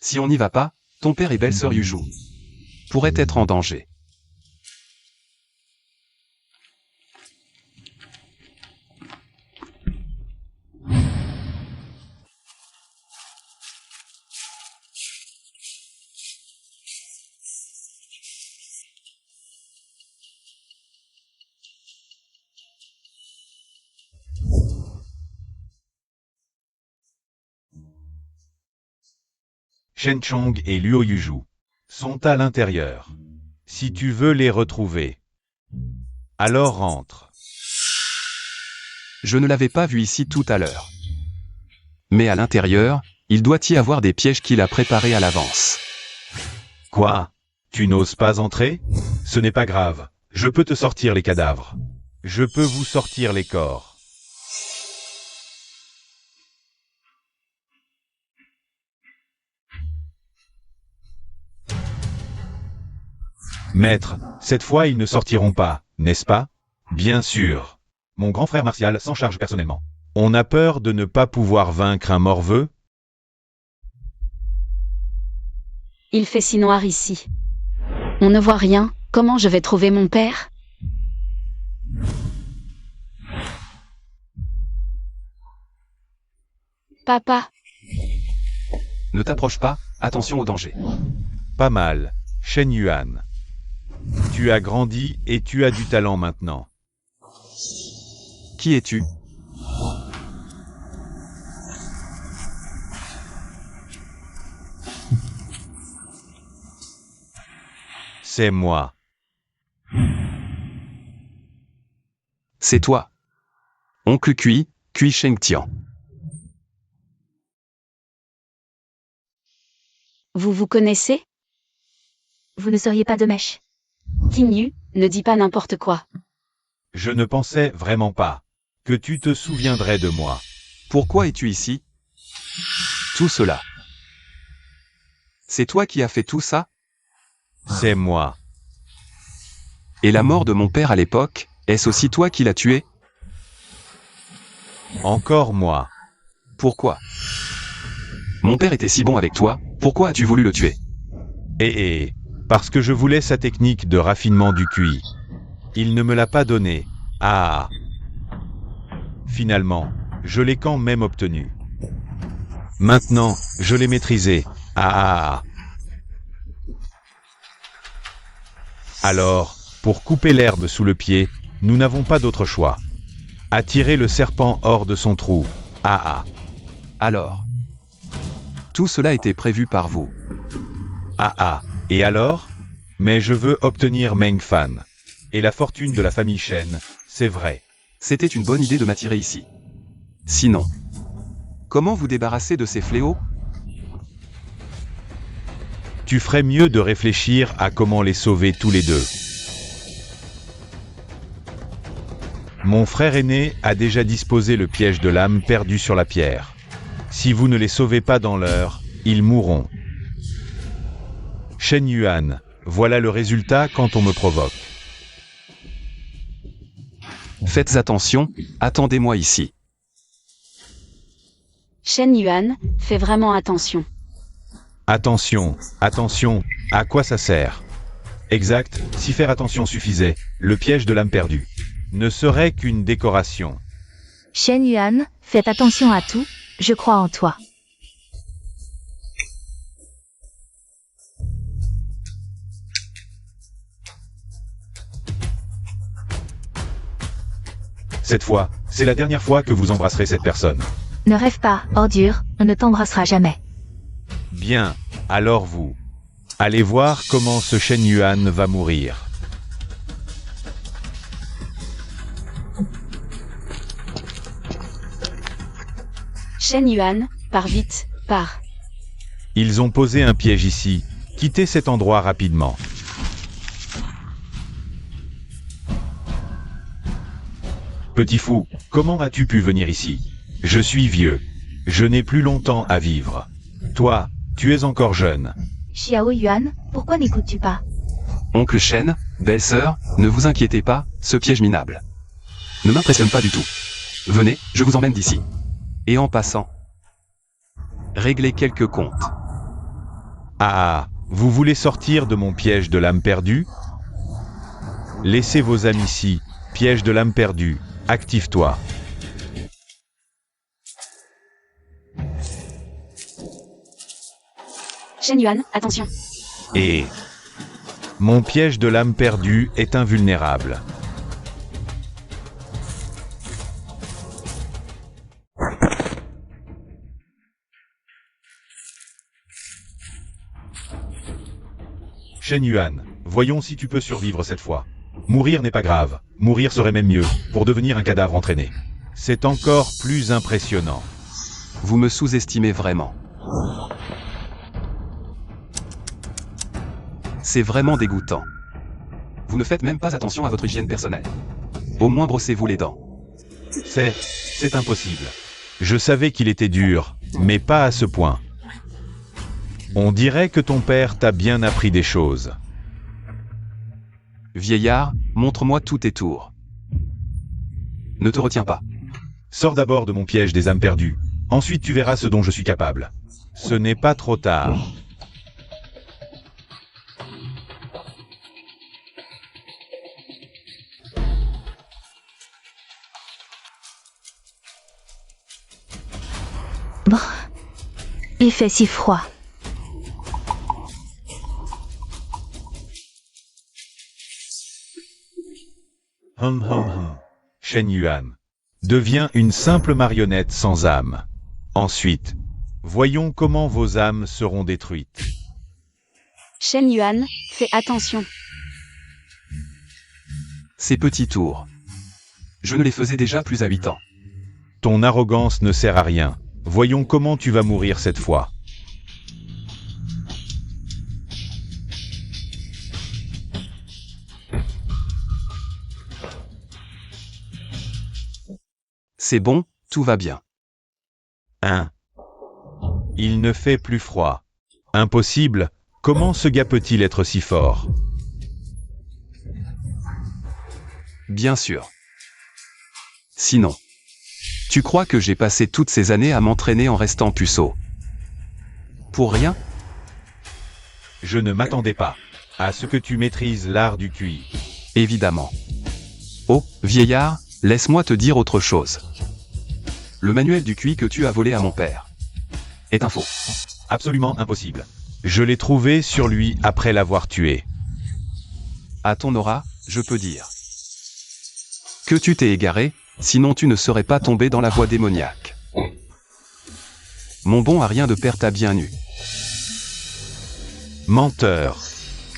Si on n'y va pas, ton père et belle-sœur Yuju pourraient être en danger. Shen Chong et Luo Yuju sont à l'intérieur. Si tu veux les retrouver, alors rentre. Je ne l'avais pas vu ici tout à l'heure. Mais à l'intérieur, il doit y avoir des pièges qu'il a préparés à l'avance. Quoi? Tu n'oses pas entrer? Ce n'est pas grave. Je peux te sortir les cadavres. Je peux vous sortir les corps. Maître, cette fois ils ne sortiront pas, n'est-ce pas? Bien sûr. Mon grand frère Martial s'en charge personnellement. On a peur de ne pas pouvoir vaincre un morveux? Il fait si noir ici. On ne voit rien. Comment je vais trouver mon père? Papa, Ne t'approche pas, attention au danger. Pas mal. Shen Yuan. Tu as grandi et tu as du talent maintenant. Qui es-tu? C'est moi. C'est toi. Oncle Kui Shengtian. vous vous connaissez? Vous ne seriez pas de mèche. Tignu, ne dis pas n'importe quoi. Je ne pensais vraiment pas que tu te souviendrais de moi. Pourquoi es-tu ici? Tout cela. C'est toi qui as fait tout ça? C'est moi. Et la mort de mon père à l'époque, est-ce aussi toi qui l'as tué? Encore moi. Pourquoi? Mon père était si bon avec toi, pourquoi as-tu voulu le tuer? Parce que je voulais sa technique de raffinement du QI. Il ne me l'a pas donné. Ah. Finalement, je l'ai quand même obtenu. Maintenant, je l'ai maîtrisé. Ah. Alors, pour couper l'herbe sous le pied, nous n'avons pas d'autre choix. Attirer le serpent hors de son trou. Ah. Alors. Tout cela était prévu par vous. Ah. Et alors? Mais je veux obtenir Meng Fan. Et la fortune de la famille Shen, c'est vrai. C'était une bonne idée de m'attirer ici. Sinon, comment vous débarrasser de ces fléaux? Tu ferais mieux de réfléchir à comment les sauver tous les deux. Mon frère aîné a déjà disposé le piège de l'âme perdue sur la pierre. Si vous ne les sauvez pas dans l'heure, ils mourront. Shen Yuan, voilà le résultat quand on me provoque. Faites attention, attendez-moi ici. Shen Yuan, fais vraiment attention. Attention, à quoi ça sert? Exact, si faire attention suffisait, le piège de l'âme perdue ne serait qu'une décoration. Shen Yuan, faites attention à tout, je crois en toi. Cette fois, c'est la dernière fois que vous embrasserez cette personne. Ne rêve pas, ordure, on ne t'embrassera jamais. Bien, alors vous. Allez voir comment ce Shen Yuan va mourir. Shen Yuan, pars vite, pars. Ils ont posé un piège ici. Quittez cet endroit rapidement. Petit fou, comment as-tu pu venir ici? Je suis vieux. Je n'ai plus longtemps à vivre. Toi, tu es encore jeune. Xiao Yuan, pourquoi n'écoutes-tu pas? Oncle Shen, belle-sœur, ne vous inquiétez pas, ce piège minable ne m'impressionne pas du tout. Venez, je vous emmène d'ici. Et en passant, réglez quelques comptes. Ah, vous voulez sortir de mon piège de l'âme perdue? Laissez vos âmes ici. Piège de l'âme perdue. Active-toi. Shen Yuan, attention. Et mon piège de l'âme perdue est invulnérable. Shen Yuan, voyons si tu peux survivre cette fois. Mourir n'est pas grave, mourir serait même mieux, pour devenir un cadavre entraîné. C'est encore plus impressionnant. Vous me sous-estimez vraiment. C'est vraiment dégoûtant. Vous ne faites même pas attention à votre hygiène personnelle. Au moins brossez-vous les dents. C'est impossible. Je savais qu'il était dur, mais pas à ce point. On dirait que ton père t'a bien appris des choses. Vieillard, montre-moi tous tes tours. Ne te retiens pas. Sors d'abord de mon piège des âmes perdues. Ensuite tu verras ce dont je suis capable. Ce n'est pas trop tard. Bon. Il fait si froid. Shen Yuan. Deviens une simple marionnette sans âme. Ensuite, voyons comment vos âmes seront détruites. Shen Yuan, fais attention. Ces petits tours. Je ne les faisais déjà plus à 8 ans. Ton arrogance ne sert à rien. Voyons comment tu vas mourir cette fois. C'est bon, tout va bien. Il ne fait plus froid. Impossible, comment ce gars peut-il être si fort? Bien sûr. Sinon, tu crois que j'ai passé toutes ces années à m'entraîner en restant puceau? Pour rien? Je ne m'attendais pas à ce que tu maîtrises l'art du QI. Évidemment. Oh, vieillard, laisse-moi te dire autre chose. Le manuel du QI que tu as volé à mon père est un faux. Absolument impossible. Je l'ai trouvé sur lui après l'avoir tué. À ton aura, je peux dire que tu t'es égaré, sinon tu ne serais pas tombé dans la voie démoniaque. Mon bon a rien de père t'a bien eu. Menteur.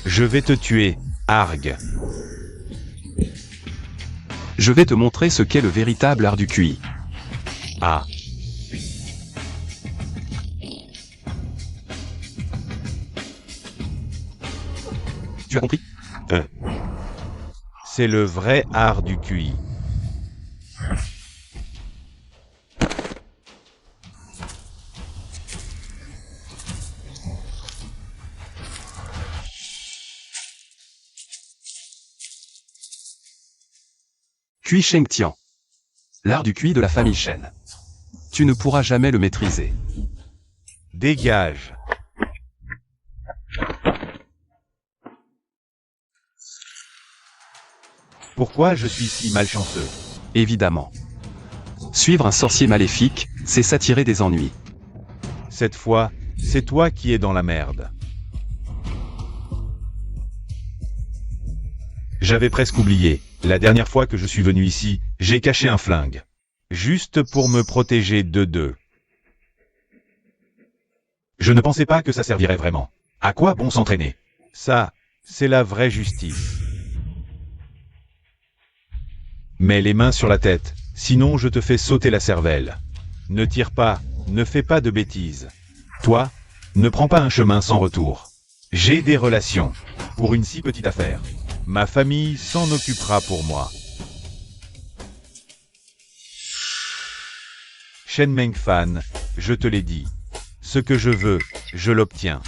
Je vais te tuer, Arg. Je vais te montrer ce qu'est le véritable art du QI. Ah. Tu as compris? C'est le vrai art du QI. QI Sheng Tian. L'art du QI de la famille Shen. Tu ne pourras jamais le maîtriser. Dégage. Pourquoi je suis si malchanceux? Évidemment. Suivre un sorcier maléfique, c'est s'attirer des ennuis. Cette fois, c'est toi qui es dans la merde. J'avais presque oublié. La dernière fois que je suis venu ici, j'ai caché un flingue. Juste pour me protéger d'eux. Je ne pensais pas que ça servirait vraiment. À quoi bon s'entraîner? Ça, c'est la vraie justice. Mets les mains sur la tête, sinon je te fais sauter la cervelle. Ne tire pas, Ne fais pas de bêtises. Toi, ne prends pas un chemin sans retour. J'ai des relations. Pour une si petite affaire. Ma famille s'en occupera pour moi. Shen Mengfan, je te l'ai dit. Ce que je veux, je l'obtiens.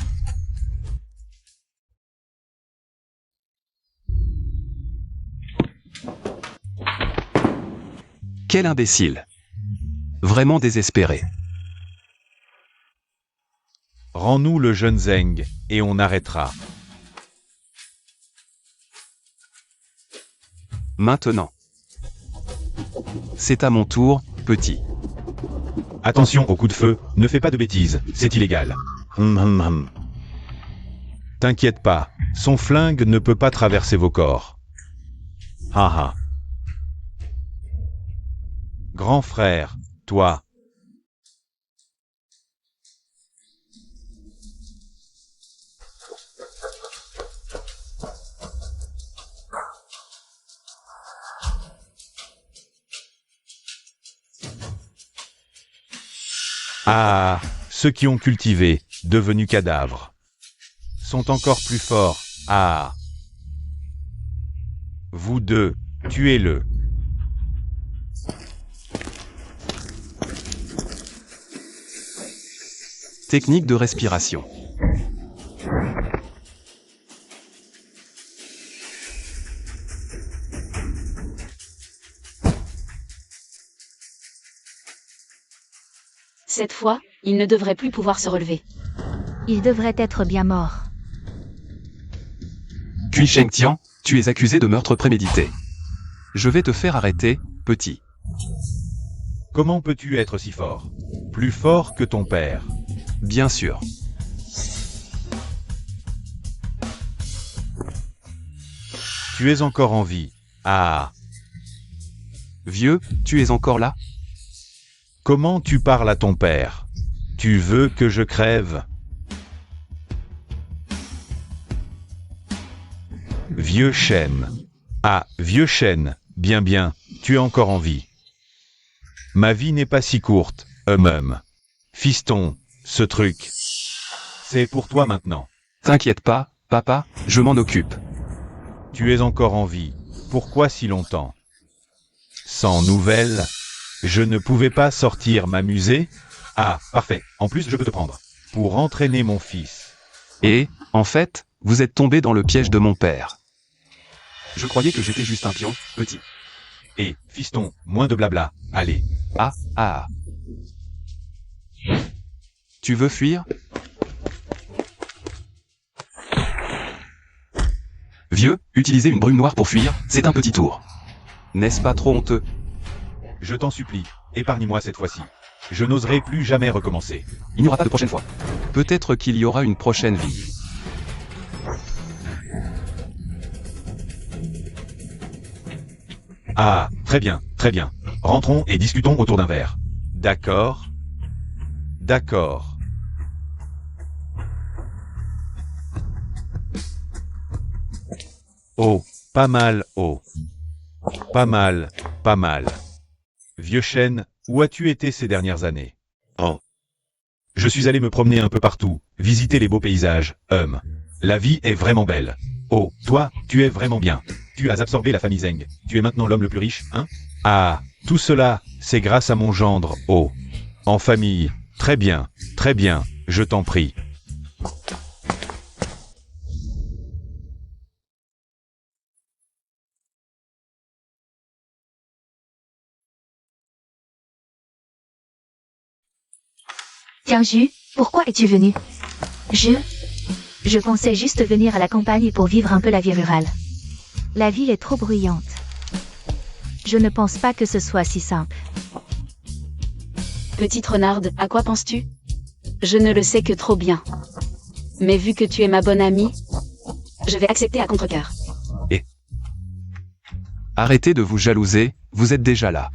Quel imbécile. Vraiment désespéré. Rends-nous le jeune Zeng, et on arrêtera. Maintenant. C'est à mon tour, petit. Attention au coup de feu, ne fais pas de bêtises, c'est illégal. T'inquiète pas, son flingue ne peut pas traverser vos corps. Haha. Grand frère, toi. Ah, ceux qui ont cultivé, devenus cadavres, sont encore plus forts. Ah. Vous deux, tuez-le. Technique de respiration. Cette fois, il ne devrait plus pouvoir se relever. Il devrait être bien mort. Cui Shengtian, tu es accusé de meurtre prémédité. Je vais te faire arrêter, petit. Comment peux-tu être si fort? Plus fort que ton père. Bien sûr. Tu es encore en vie. Ah. Vieux, tu es encore là? Comment tu parles à ton père? Tu veux que je crève? Vieux chêne. Ah, vieux chêne, bien bien, tu es encore en vie. Ma vie n'est pas si courte, Fiston, ce truc. C'est pour toi maintenant. T'inquiète pas, papa, je m'en occupe. Tu es encore en vie. Pourquoi si longtemps? Sans nouvelles? Je ne pouvais pas sortir m'amuser? Ah, parfait. En plus, je peux te prendre. Pour entraîner mon fils. Et, en fait, vous êtes tombé dans le piège de mon père. Je croyais que j'étais juste un pion, petit. Et, fiston, moins de blabla. Allez. Ah. Tu veux fuir? Vieux, utiliser une brume noire pour fuir, c'est un petit tour. N'est-ce pas trop honteux? Je t'en supplie, épargne-moi cette fois-ci. Je n'oserai plus jamais recommencer. Il n'y aura pas de prochaine fois. Peut-être qu'il y aura une prochaine vie. Ah, très bien, très bien. Rentrons et discutons autour d'un verre. D'accord. D'accord. Oh, pas mal, oh. Pas mal, pas mal. Vieux chêne, où as-tu été ces dernières années? Oh. Je suis allé me promener un peu partout, visiter les beaux paysages, La vie est vraiment belle. Oh, toi, tu es vraiment bien. Tu as absorbé la famille Zeng. Tu es maintenant l'homme le plus riche, hein? Ah, tout cela, c'est grâce à mon gendre, oh. En famille, très bien, je t'en prie. Tiens, Ju, pourquoi es-tu venu? Je pensais juste venir à la campagne pour vivre un peu la vie rurale. La ville est trop bruyante. Je ne pense pas que ce soit si simple. Petite renarde, à quoi penses-tu? Je ne le sais que trop bien. Mais vu que tu es ma bonne amie, je vais accepter à contre-cœur. Arrêtez de vous jalouser, vous êtes déjà là.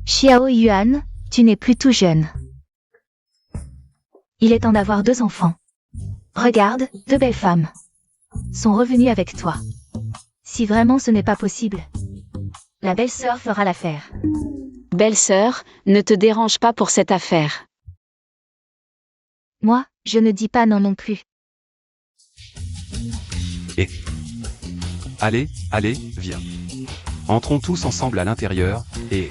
Xiao Yuan, tu n'es plus tout jeune. Il est temps d'avoir 2 enfants. Regarde, 2 belles femmes sont revenues avec toi. Si vraiment ce n'est pas possible, la belle-sœur fera l'affaire. Belle-sœur, ne te dérange pas pour cette affaire. Moi, je ne dis pas non non plus. Allez, allez, viens. Entrons tous ensemble à l'intérieur, et